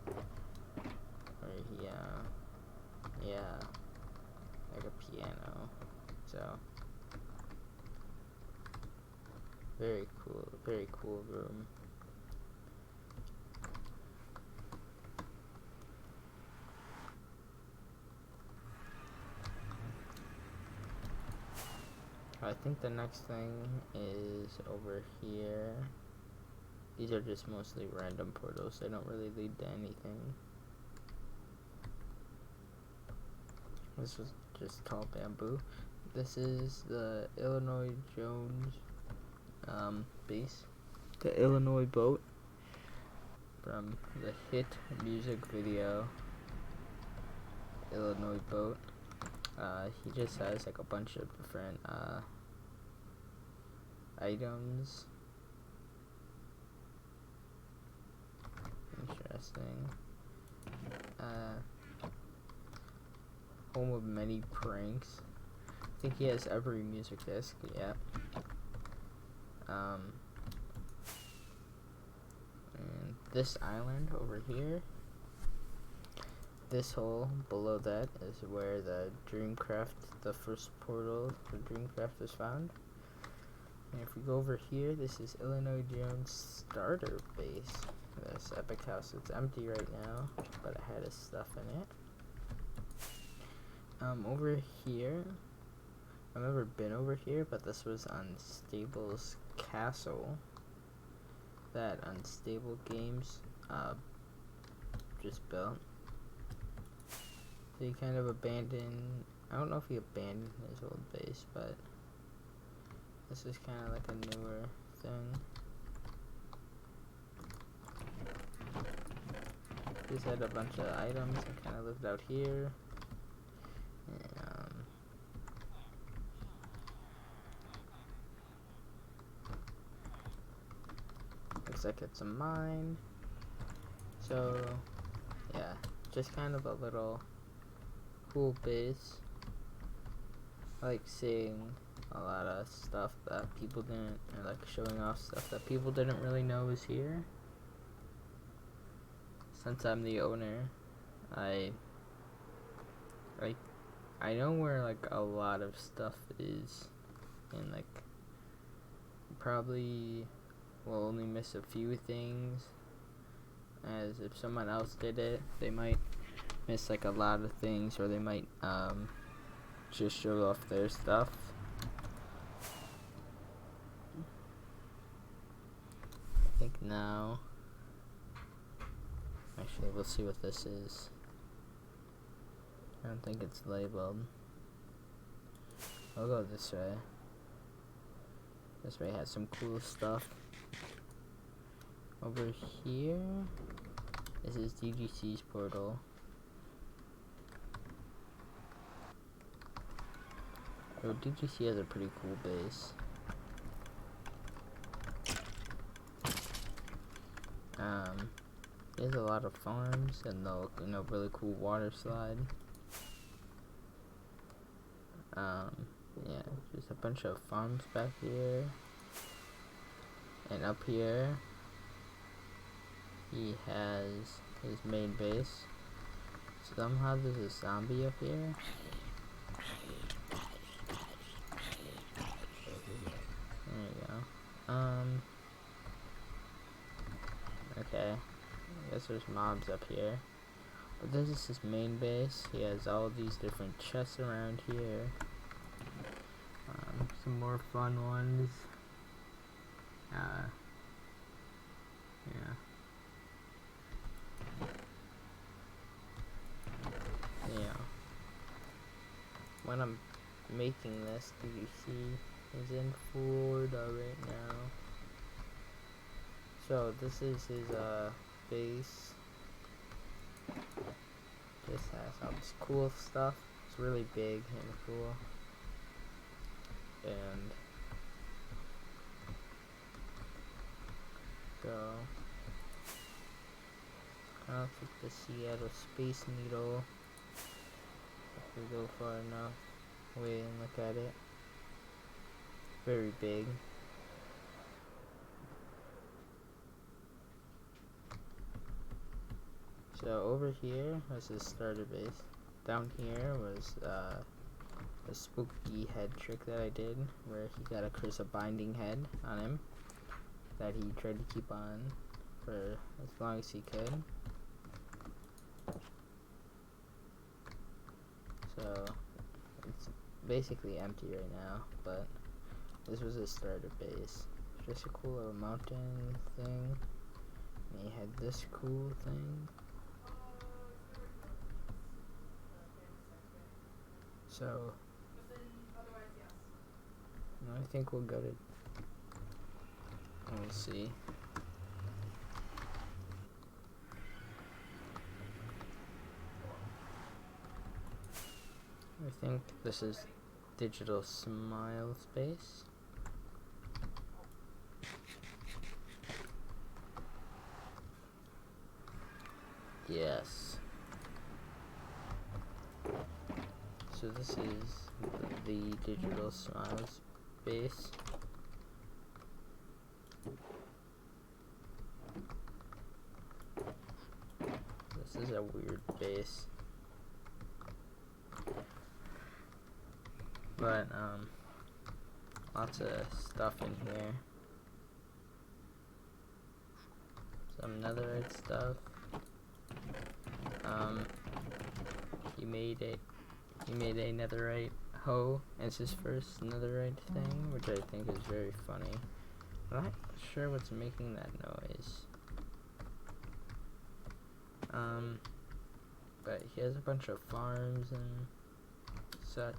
Speaker 1: where he, yeah, like a piano. So, very cool room. I think the next thing is over here. These are just mostly random portals. They don't really lead to anything. This was just tall bamboo. This is the Illinois Jones base. The Illinois boat from the hit music video Illinois boat. He just has like a bunch of different items. Interesting. Home of many pranks. I think he has every music disc, yeah. And this island over here, this hole below that is where the Dreamcraft, the first portal for Dreamcraft was found. And if we go over here, this is Illinois Jones starter base. This epic house. It's empty right now, but it had his stuff in it. Over here, I've never been over here, but this was Unstable's castle that Unstable Games just built. So he kind of abandoned, I don't know if he abandoned his old base, but this is kind of like a newer thing. He's had a bunch of items and kind of lived out here. And, looks like it's a mine. So, yeah, just kind of a little cool base. I like seeing a lot of stuff that people didn't, or like showing off stuff that people didn't really know was here. Since I'm the owner, I know where like a lot of stuff is, and like probably will only miss a few things, as if someone else did it, they might miss like a lot of things, or they might just show off their stuff. I think now, actually we'll see what this is. I don't think it's labeled. I'll go this way. This way has some cool stuff. Over here, this is DGC's portal. So DGC has a pretty cool base. There's a lot of farms and the really cool water slide. Yeah, just a bunch of farms back here. And up here he has his main base. Somehow there's a zombie up here. There you go. Okay. I guess there's mobs up here. But this is his main base. He has all these different chests around here. Some more fun ones. Yeah. Yeah. When I'm making this, DVC is in Florida right now. So this is his base. Just has all this cool stuff. It's really big and cool. And so I'll take the Seattle Space Needle if we go far enough away and look at it. Very big. So over here was his starter base. Down here was a spooky head trick that I did, where he got a curse of binding head on him that he tried to keep on for as long as he could. So it's basically empty right now, but this was his starter base. Just a cool little mountain thing. And he had this cool thing. So I think we'll go to. We'll see. I think this is Digital Smile Space. Yes. So this is the Digital Smile Space. This is a weird base. But lots of stuff in here. Some netherite stuff. He made a netherite hoe as his first netherite thing, which I think is very funny. I'm not sure what's making that noise. But he has a bunch of farms and such.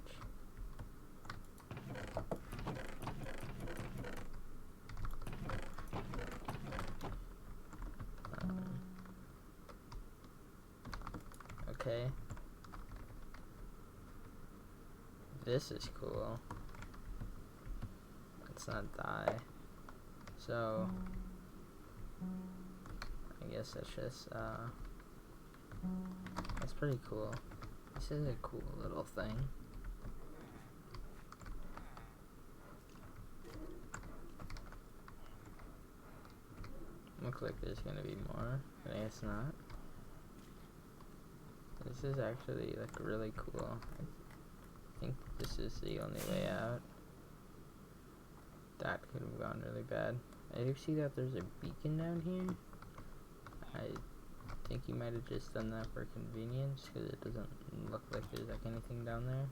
Speaker 1: Okay. This is cool. Let's not die. So I guess that's just that's pretty cool. This is a cool little thing. Looks like there's gonna be more, but I guess not. This is actually like really cool. I think this is the only way out. That could have gone really bad. I do see that there's a beacon down here. I think you might have just done that for convenience, because it doesn't look like there's like anything down there.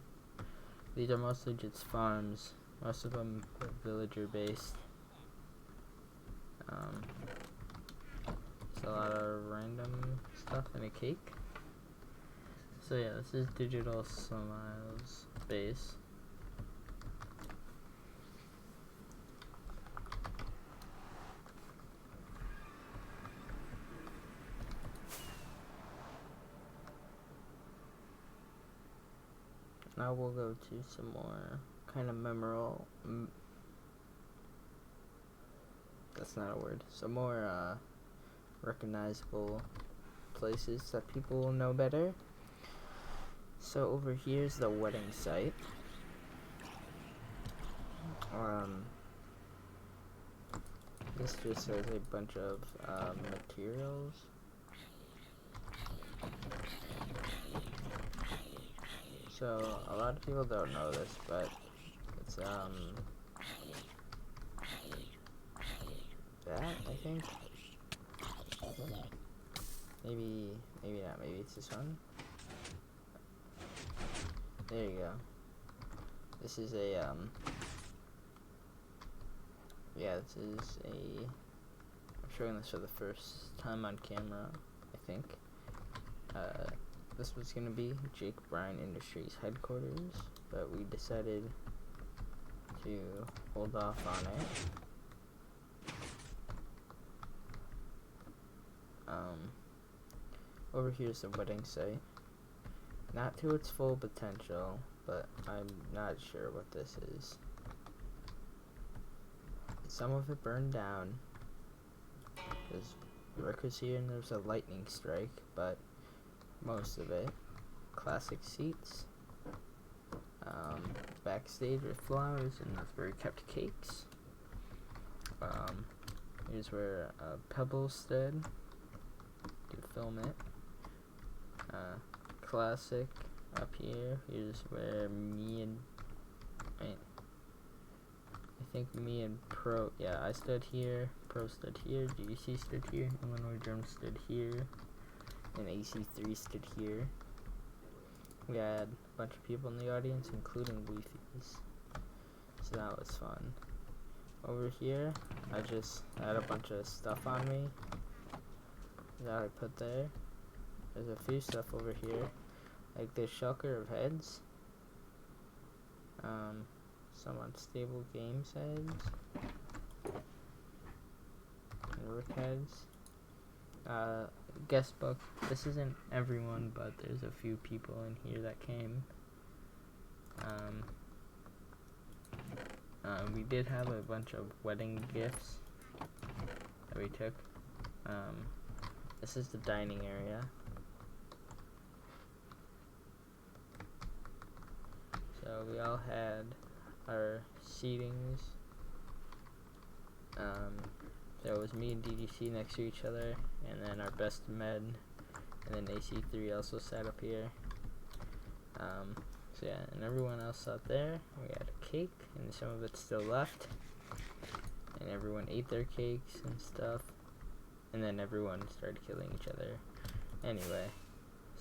Speaker 1: These are mostly just farms. Most of them are villager based. There's a lot of random stuff in a cake. So yeah, this is Digital Smile's base. Now we'll go to some more kind of memorable. That's not a word. Some more recognizable places that people will know better. So over here is the wedding site. This just has a bunch of materials. So a lot of people don't know this, but it's that I think. Maybe not. Maybe it's this one. There you go. This is a this is a. I'm showing this for the first time on camera, I think. This was gonna be Jake Bryan Industries headquarters, but we decided to hold off on it. Over here's the wedding site. Not to its full potential, but I'm not sure what this is. Some of it burned down. There's workers here and there's a lightning strike, but most of it. Classic seats. Backstage with flowers, and that's where we kept cakes. Here's where Pebbles stood to film it. Classic up here. Here's where Pro, I stood here, Pro stood here, GC stood here, Illinois Drum stood here, and AC3 stood here. We had a bunch of people in the audience, including Leafy's, so that was fun. Over here, I just had a bunch of stuff on me that I put there. There's a few stuff over here, like this shulker of heads, some unstable games heads, and rook heads. Guest book. This isn't everyone, but there's a few people in here that came. We did have a bunch of wedding gifts that we took. This is the dining area. So we all had our seatings. So it was me and DDC next to each other, and then our best med, and then AC3 also sat up here. So yeah, and everyone else sat there. We had a cake, and some of it's still left. And everyone ate their cakes and stuff. And then everyone started killing each other. Anyway,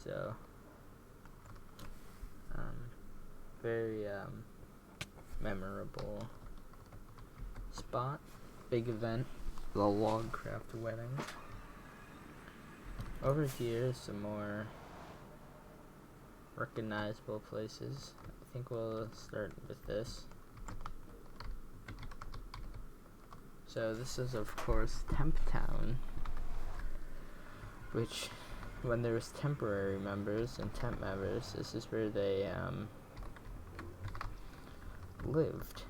Speaker 1: so very memorable spot, big event, the Logcraft wedding. Over here is some more recognizable places. I think we'll start with this. So this is of course Temp Town, which when there was temporary members and temp members, this is where they lived.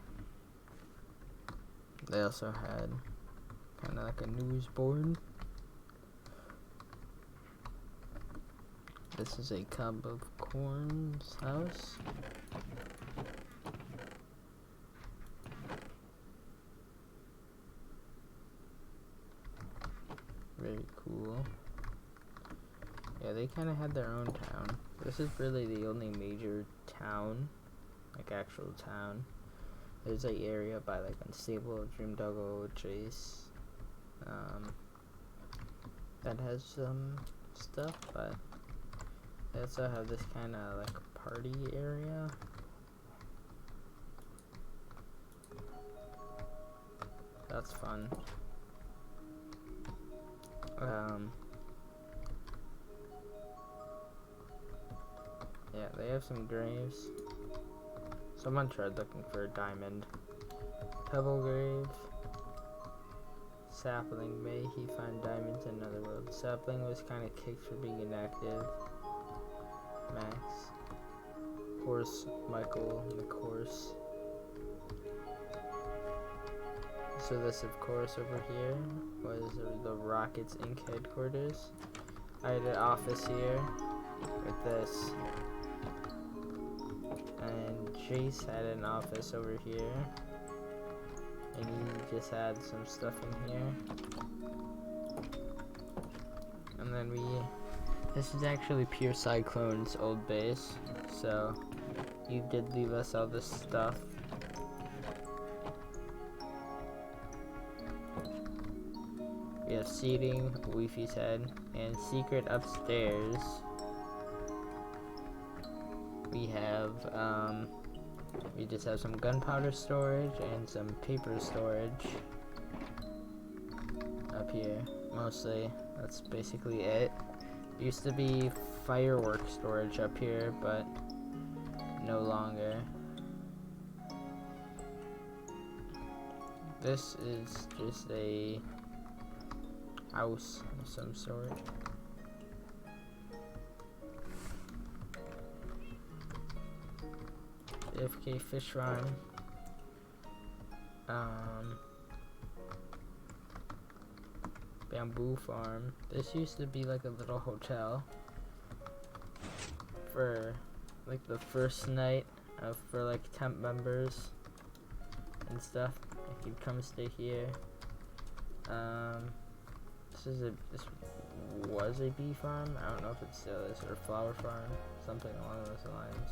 Speaker 1: They also had kind of like a news board. This is a Cob of Corn's house. Very cool. Yeah, they kind of had their own town. This is really the only major town, like actual town. There's an area by like Unstable, Dreamdoggo, Chase, that has some stuff, but they also have this kind of like party area. That's fun. Yeah, they have some graves. Someone tried looking for a diamond. Pebble grave. Sapling, may he find diamonds in another world. Sapling was kind of kicked for being inactive. Max. Horse, Michael, McHorse. So this, of course, over here was the Rockets Inc. headquarters. I had an office here with this, and Chase had an office over here, and he just had some stuff in here. And then this is actually Pure Cyclone's old base, so he did leave us all this stuff. We have seating, Weefy's head, and secret upstairs. We have, we just have some gunpowder storage and some paper storage up here, mostly. That's basically it. Used to be firework storage up here, but no longer. This is just a house of some sort. FK Fish Farm. Bamboo Farm. This used to be like a little hotel for like the first night for like temp members and stuff. You could come stay here. This was a bee farm. I don't know if it still is, or a flower farm, something along those lines.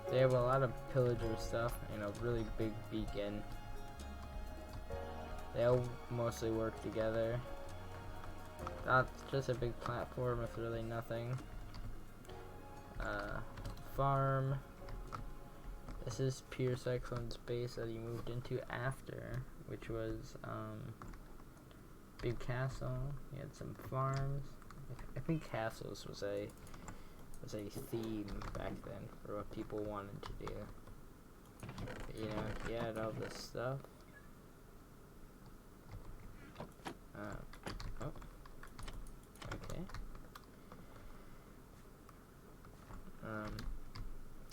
Speaker 1: They have a lot of pillager stuff and a really big beacon. They all mostly work together. That's just a big platform with really nothing. Farm. This is Pure Cyclone's base that he moved into after, which was big castle. He had some farms. I think castles was a theme back then for what people wanted to do. But, you know, he had all this stuff. Oh, okay.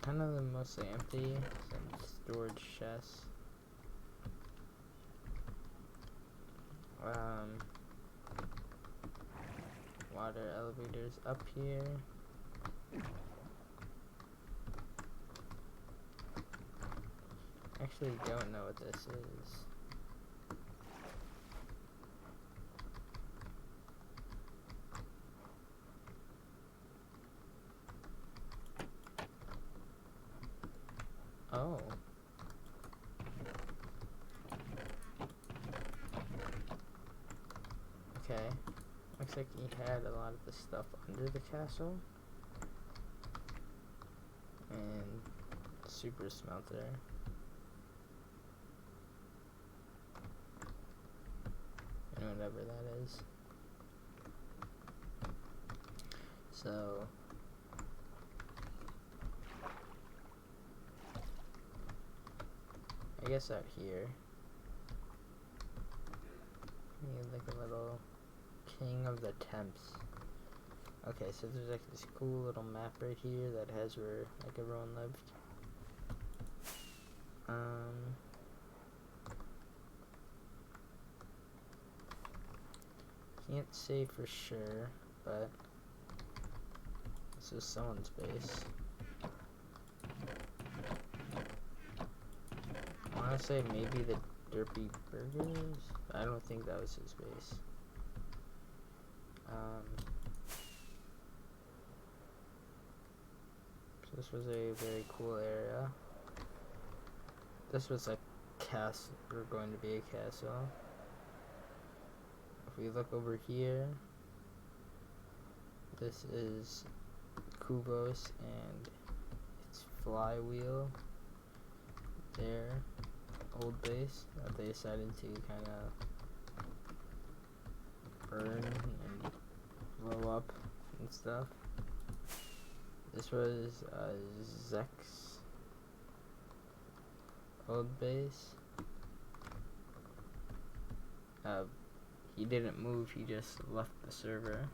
Speaker 1: Kind of mostly empty. Some storage chests. Water elevators up here. Actually don't know what this is. Oh. Okay. Looks like he had a lot of the stuff under the castle. And super smelter. And whatever that is. So I guess out here we have like a little king of the temps. Okay, so there's like this cool little map right here that has where like everyone lived. Can't say for sure, but this is someone's base. I want to say maybe the Derpy Burgers? I don't think that was his base. So this was a very cool area. This was a castle, or going to be a castle. If we look over here, this is Kubos and its flywheel. Their old base that they decided to kind of burn and blow up and stuff. This was Zek's old base. He didn't move, he just left the server.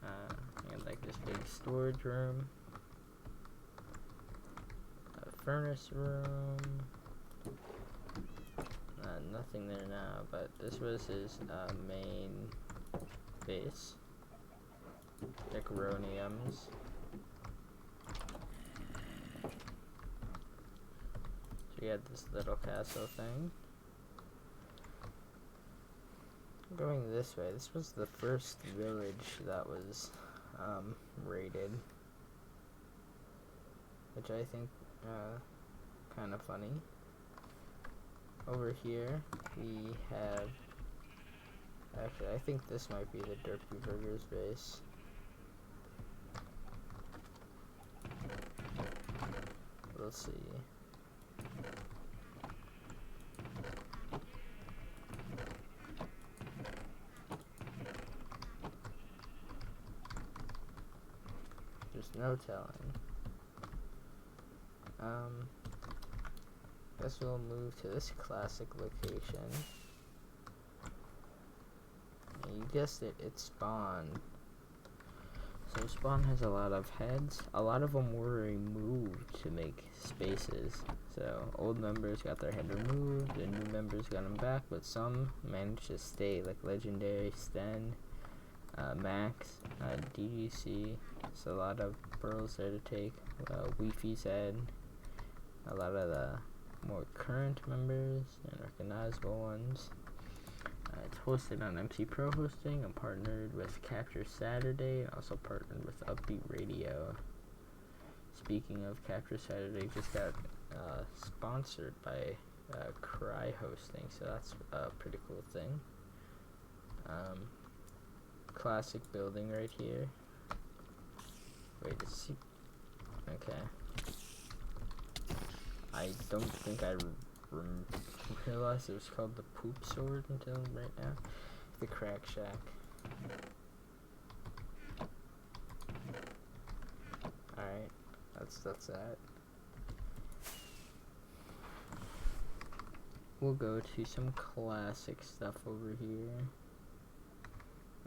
Speaker 1: He had like this big storage room. furnace room. Nothing there now, but this was his main base. Decoroniums. So we had this little castle thing. Going this way, this was the first village that was raided, which I think kind of funny. Over here we have, actually I think this might be the Derpy Burger's base. Let's see. There's no telling. Guess we'll move to this classic location. You guessed it, it's Spawn. So Spawn has a lot of heads. A lot of them were removed to make spaces. So old members got their head removed, and new members got them back, but some managed to stay, like Legendary, Sten, Max, DGC. So a lot of pearls there to take. Weefy's head. A lot of the more current members and recognizable ones. It's hosted on MC Pro Hosting. I'm partnered with Capture Saturday and also partnered with Upbeat Radio. Speaking of Capture Saturday, just got sponsored by Cry Hosting, so that's a pretty cool thing. Classic building right here. Wait to see. Okay. I don't think I realized it was called the Poop Sword until right now. The Crack Shack. Alright, that's that. We'll go to some classic stuff over here.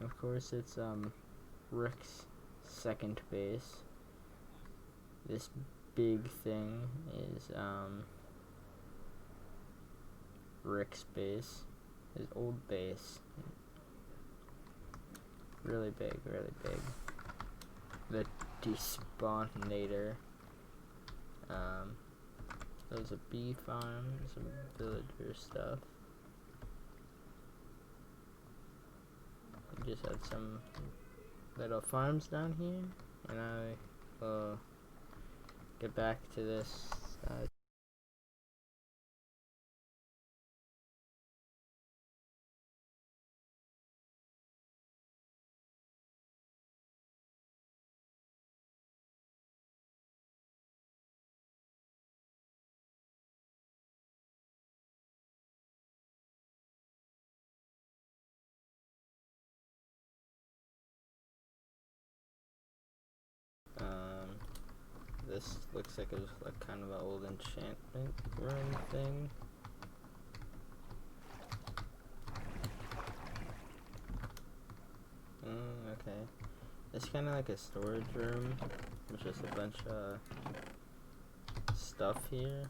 Speaker 1: Of course, it's Rick's second base. This big thing is Rick's base, his old base. Really big, really big. The Despawnator. There's a bee farm, some villager stuff. We just had some little farms down here, and I will get back to this. This looks like it's like kind of an old Enchantment Room thing. Okay. It's kind of like a storage room with just a bunch of stuff here.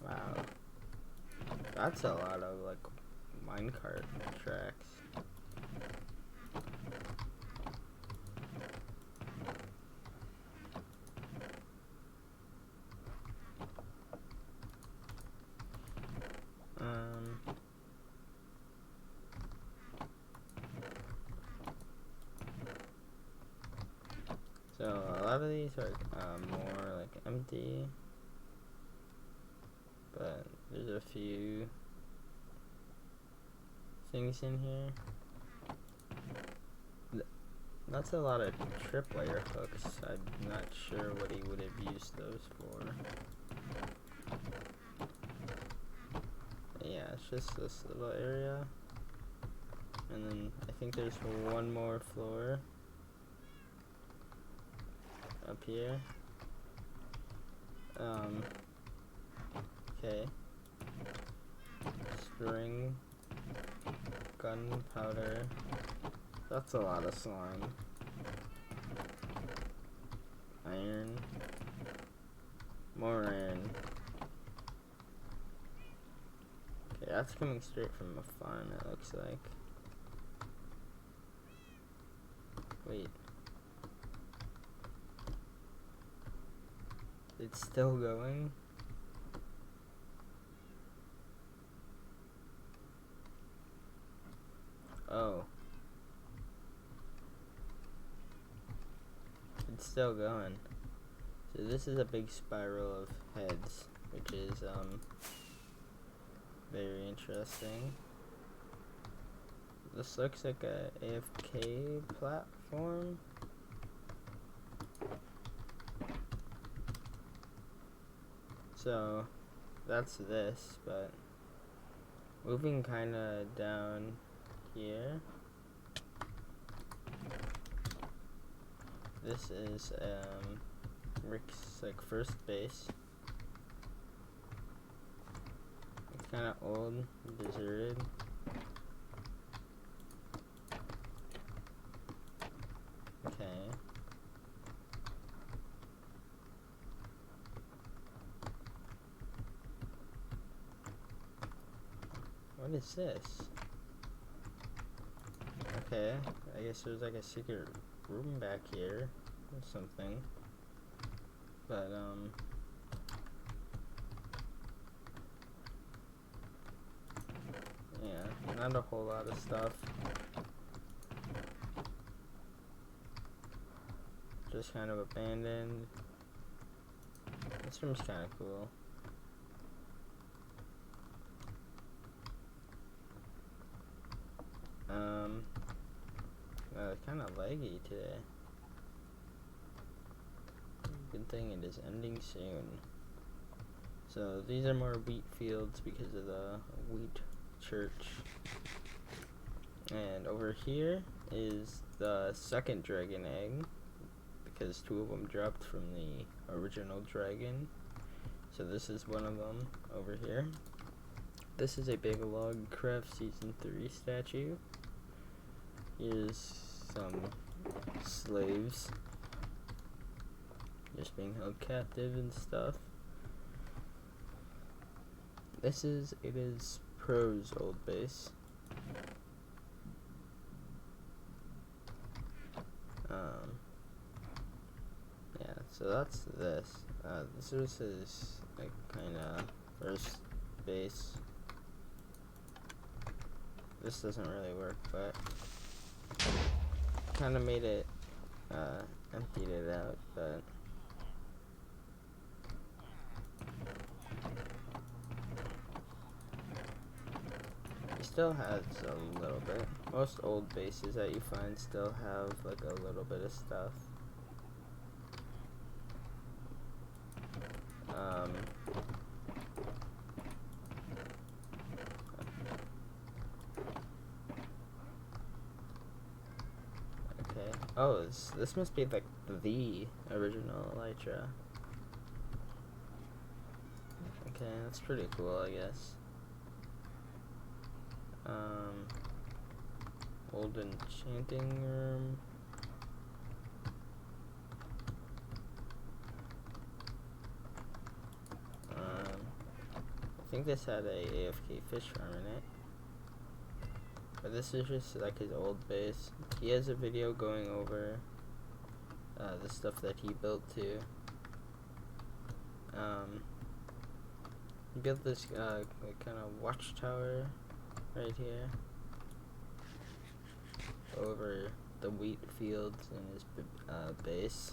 Speaker 1: Wow. That's a lot of like minecart tracks. So a lot of these are more like empty, but there's a few things in here. That's a lot of tripwire hooks. I'm not sure what he would have used those for. Yeah, it's just this little area. And then I think there's one more floor up here. Okay. String, gunpowder. That's a lot of slime. iron. More iron. Okay, that's coming straight from a farm, it looks like. Wait. It's still going? Oh. It's still going. So this is a big spiral of heads, which is very interesting. This looks like a AFK platform. So that's this, but moving kinda down here. This is Rick's like first base. It's kinda old, deserted. Okay. What is this? Okay, I guess there's like a secret room back here or something. But yeah, not a whole lot of stuff. Just kind of abandoned. This room's kind of cool. Kind of laggy today. Good thing it is ending soon. So these are more wheat fields because of the wheat church. And over here is the second dragon egg, because 2 of them dropped from the original dragon. So this is one of them over here. This is a big Logcraft Season 3 statue. Here's some slaves just being held captive and stuff. It is Pro's old base. Yeah, so that's this. This is his like kinda first base. This doesn't really work, but kind of made it, emptied it out, but it still has a little bit. Most old bases that you find still have like a little bit of stuff. Oh, this must be like the original Elytra. Okay, that's pretty cool, I guess. Old Enchanting Room. I think this had a AFK fish farm in it. But this is just like his old base. He has a video going over the stuff that he built too. He built this like kind of watchtower right here over the wheat fields in his base.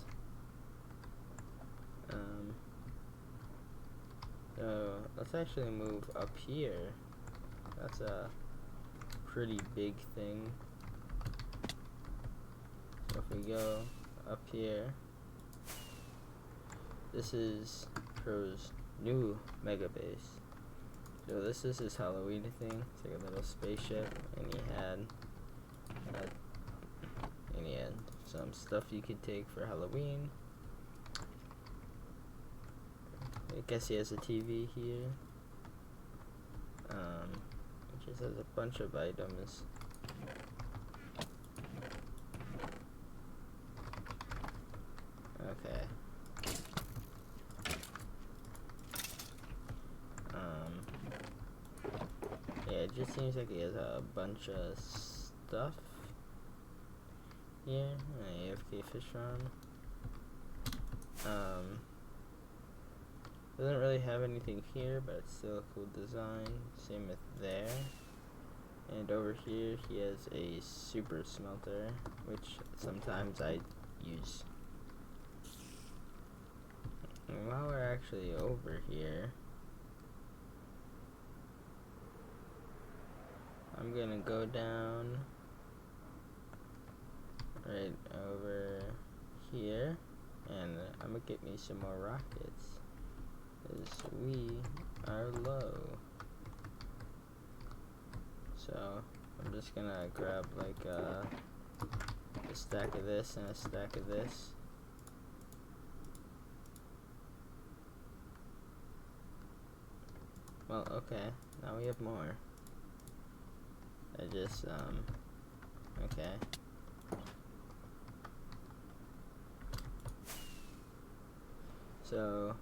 Speaker 1: So let's actually move up here. That's a pretty big thing. So if we go up here, this is Pro's new mega base. So this is his Halloween thing. It's like a little spaceship, and he had some stuff you could take for Halloween. I guess he has a TV here. It just has a bunch of items. Okay. just seems like he has a bunch of stuff here. An AFK fish farm. Doesn't really have anything here, but it's still a cool design. Same with there. And over here he has a super smelter, which sometimes I use. And while we're actually over here, I'm gonna go down right over here, and I'm gonna get me some more rockets, because we are low. So I'm just gonna grab like a stack of this and a stack of this. Well, okay, now we have more. I just, okay. So,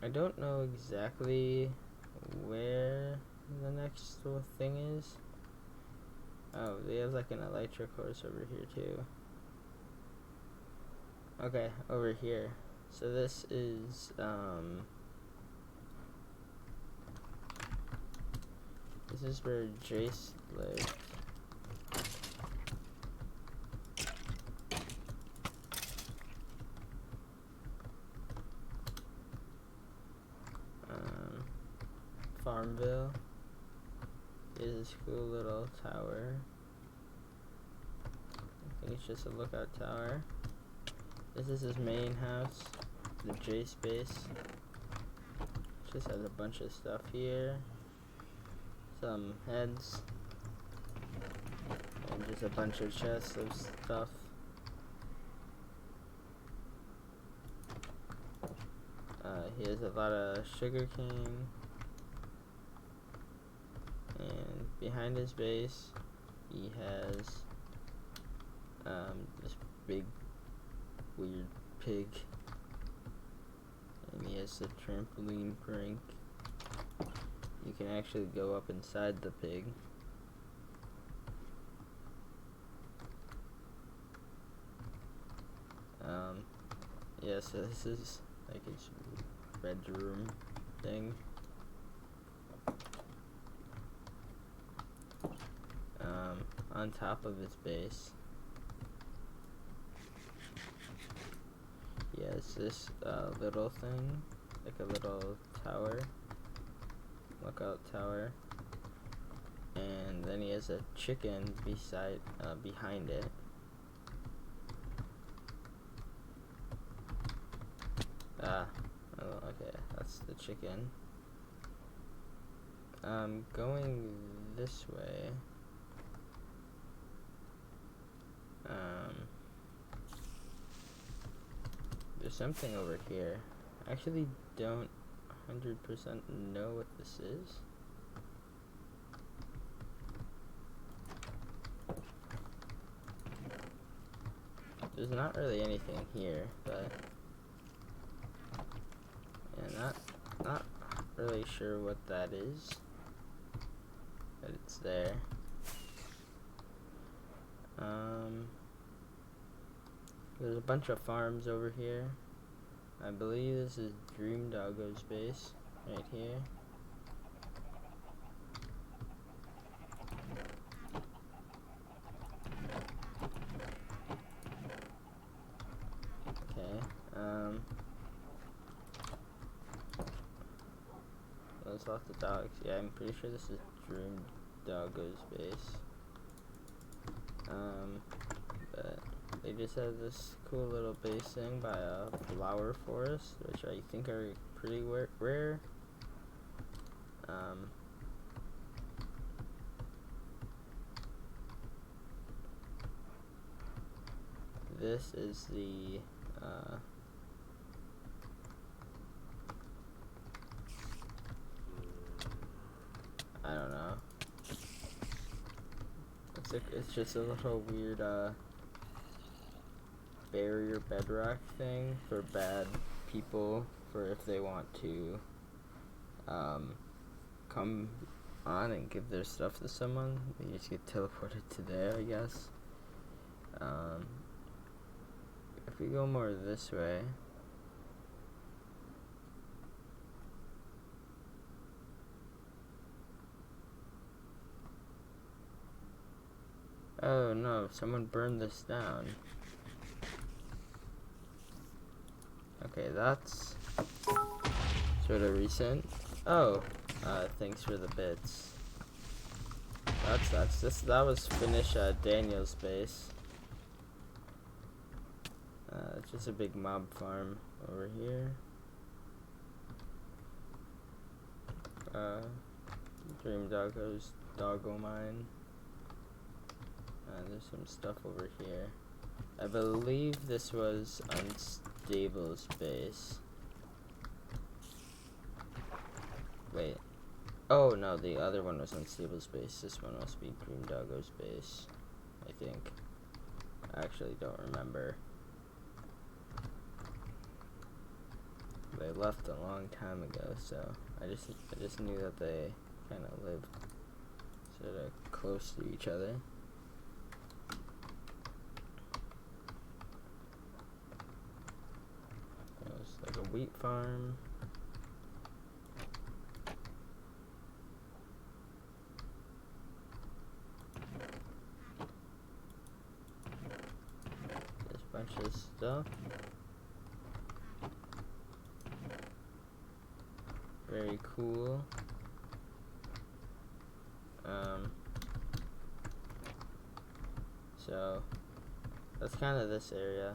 Speaker 1: I don't know exactly where the next little thing is. Oh, they have like an electric horse over here too. Okay, over here. So this is, this is where Jace lived. Farmville is this cool little tower. I think it's just a lookout tower. This is his main house, the Jace base. Just has a bunch of stuff here. Some heads. And just a bunch of chests of stuff. He has a lot of sugarcane. And behind his base, he has this big weird pig, and he has a trampoline rink. You can actually go up inside the pig. Yeah, so this is like his bedroom thing. On top of his base, he has this little thing, like a little tower, lookout tower, and then he has a chicken behind it. Oh, okay, that's the chicken. Going this way. There's something over here. I actually don't 100% know what this is. There's not really anything here, but yeah, not really sure what that is, but it's there. There's a bunch of farms over here. I believe this is Dream Doggo's base, right here. Okay, there's lots of dogs. Yeah, I'm pretty sure this is Dream Doggo's base. But they just have this cool little base thing by a flower forest, which I think are pretty rare. This is the I don't know. It's just a little weird barrier bedrock thing for bad people, for if they want to come on and give their stuff to someone, they just get teleported to there, I guess. If we go more this way, oh no, someone burned this down. Okay, that's sort of recent. Oh, thanks for the bits. That was finished at Daniel's base. It's just a big mob farm over here. Dream Doggo's doggo mine. There's some stuff over here. I believe this was Unstable's base. Wait. Oh no, the other one was Unstable's base. This one must be Dream Doggo's base, I think. I actually don't remember. They left a long time ago, so I just knew that they kind of lived sort of close to each other. It's like a wheat farm. There's a bunch of stuff. Very cool. So that's kind of this area.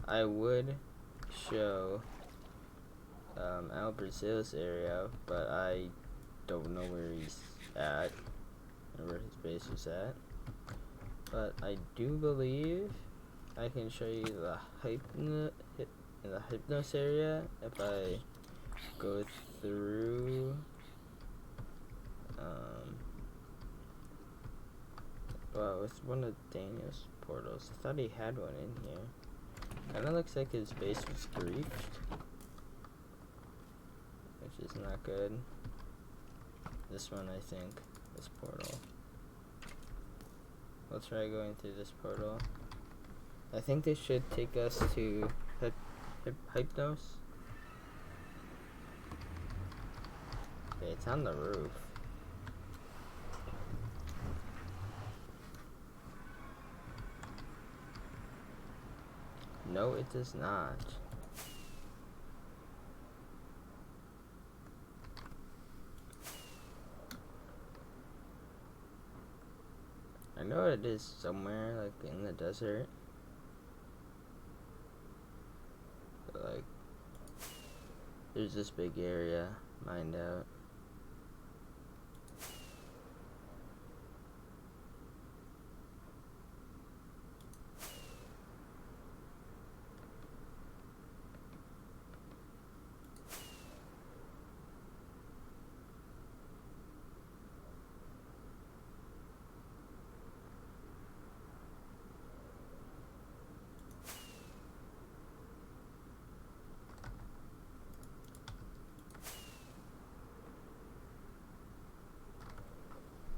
Speaker 1: I would show Al Brazil's area, but I don't know where he's at or where his base is at. But I do believe I can show you the Hypnos area if I go through well, it's one of Daniel's portals. I thought he had one in here. Kinda looks like his base was griefed, which is not good. This one, I think, this portal. Let's try going through this portal. I think this should take us to Hypnos. Okay, it's on the roof. No, it does not. I know it is somewhere, like, in the desert. But, like, there's this big area mined out.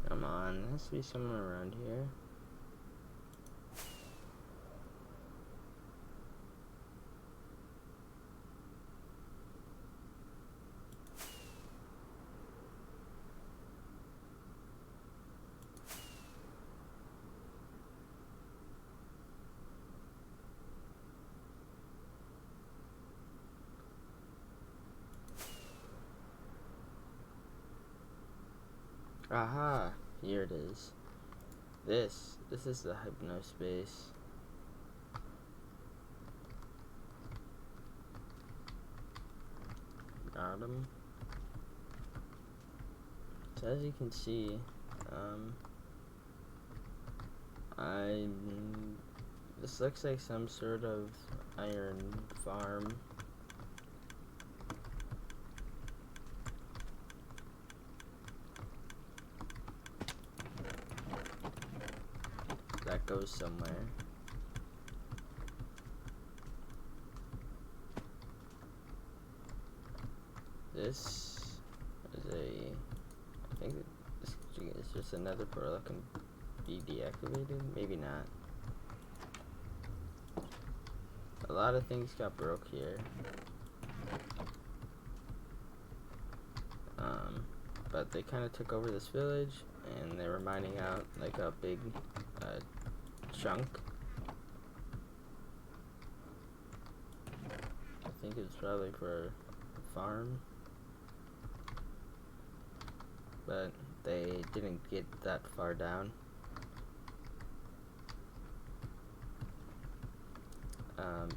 Speaker 1: Come on, there has to be somewhere around here. Aha, here it is. This is the Hypnospace. Got him. So as you can see, this looks like some sort of iron farm. That goes somewhere. This is a think this is just another portal that can be deactivated. Maybe not. A lot of things got broke here. But they kind of took over this village, and they were mining out like a big chunk. I think it's probably for a farm, but they didn't get that far down.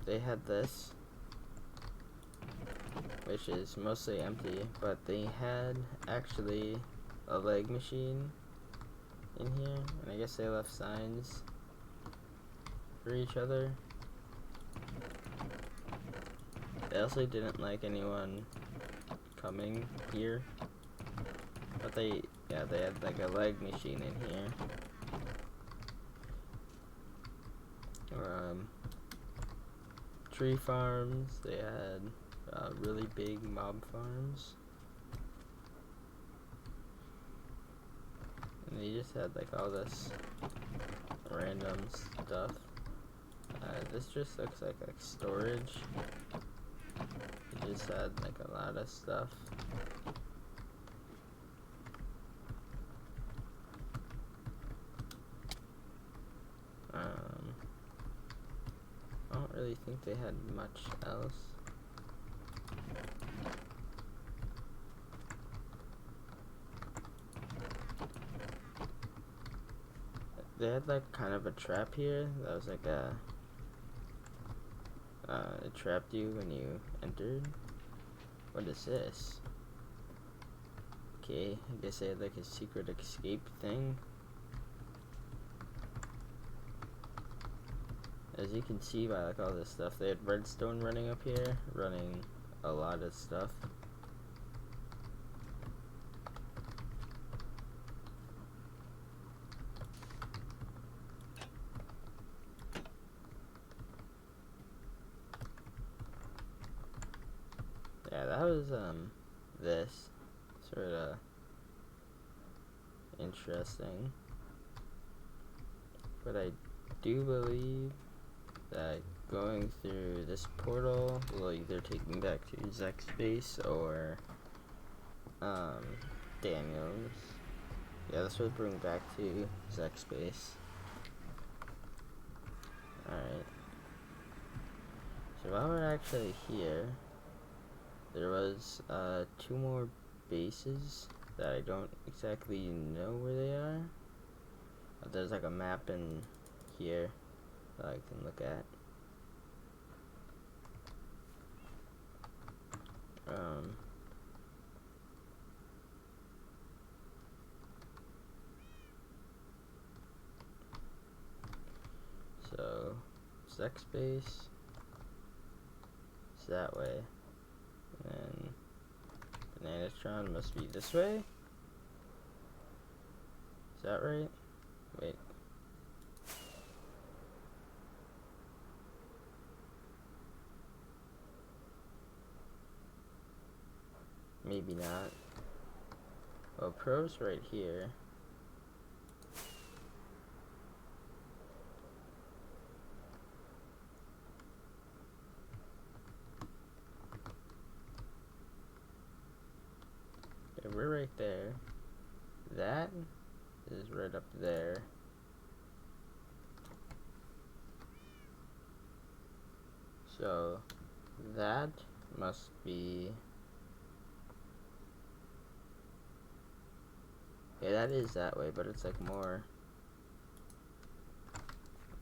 Speaker 1: They had this, which is mostly empty, but they had actually a leg machine in here, and I guess they left signs for each other. They also didn't like anyone coming here, but they had like a leg machine in here. Tree farms, they had really big mob farms, and they just had like all this random stuff. This just looks like storage. It just had like a lot of stuff. I don't really think they had much else. They had like kind of a trap here that was like it trapped you when you entered. What is this? Okay, I guess they had like a secret escape thing. As you can see by like all this stuff, they had redstone running up here, running a lot of stuff. Yeah, that was this sort of interesting, but I do believe that going through this portal will either take me back to Zek's base or Daniel's. Yeah, this will bring me back to Zek's base. Alright. So while we're actually here, there was 2 more bases that I don't exactly know where they are. But there's like a map in here that I can look at. So Zek's base is that way, and then Bananatron must be this way. Is that right? Wait. Maybe not. Well, Pro's right here. Yeah, we're right there. That is right up there. So that must be... Yeah, that is that way, but it's like more...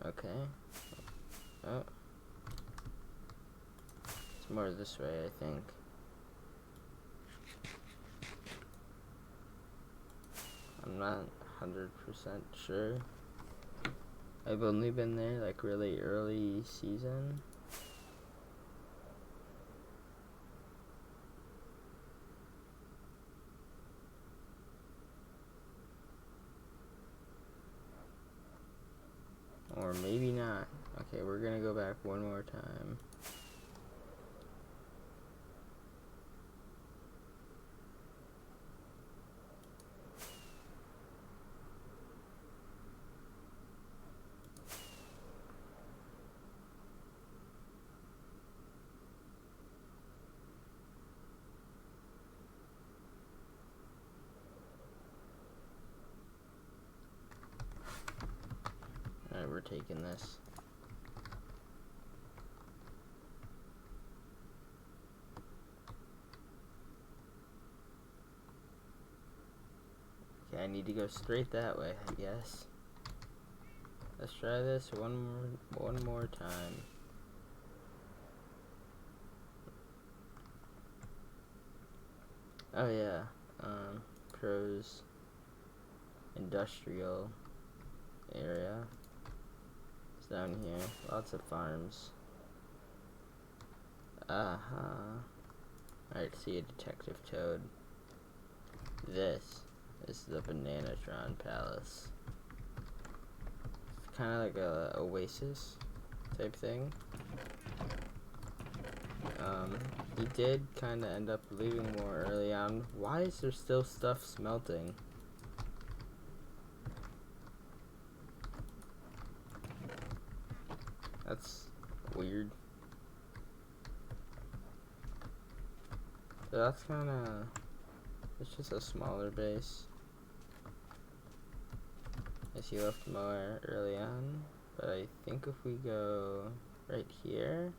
Speaker 1: Okay. Oh. It's more this way, I think. I'm not 100% sure. I've only been there like really early season. Or maybe not. Okay, we're gonna go back one more time. taking this. Okay, I need to go straight that way, I guess. Let's try this one more time. Oh yeah, Pros industrial area. It's down here. Lots of farms. Alright, see a Detective Toad. This is the Bananatron Palace. It's kind of like a oasis type thing. He did kind of end up leaving more early on. Why is there still stuff smelting? That's weird. So that's kind of, it's just a smaller base. As he left more early on, but I think if we go right here,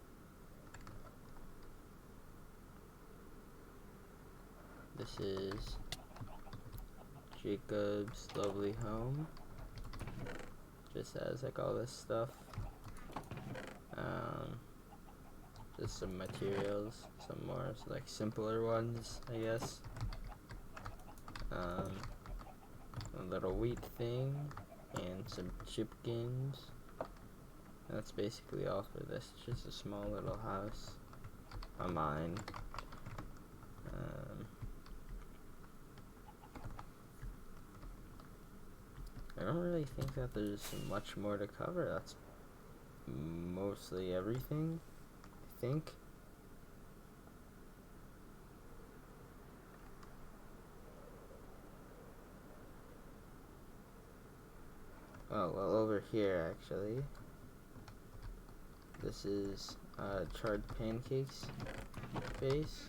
Speaker 1: this is Jacob's lovely home. Just has like all this stuff. Just some materials, some more like simpler ones, I guess. A little wheat thing and some chipkins. That's basically all for this. Just a small little house of mine. I don't really think that there's much more to cover. That's mostly everything, I think. Oh, well, over here, actually. This is charred pancakes base.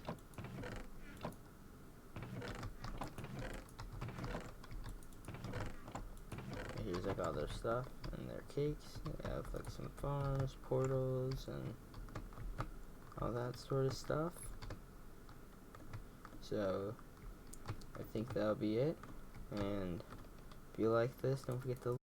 Speaker 1: Here's like all their stuff and their cakes. They have like some farms, portals, and all that sort of stuff. So I think that'll be it. And if you like this, don't forget to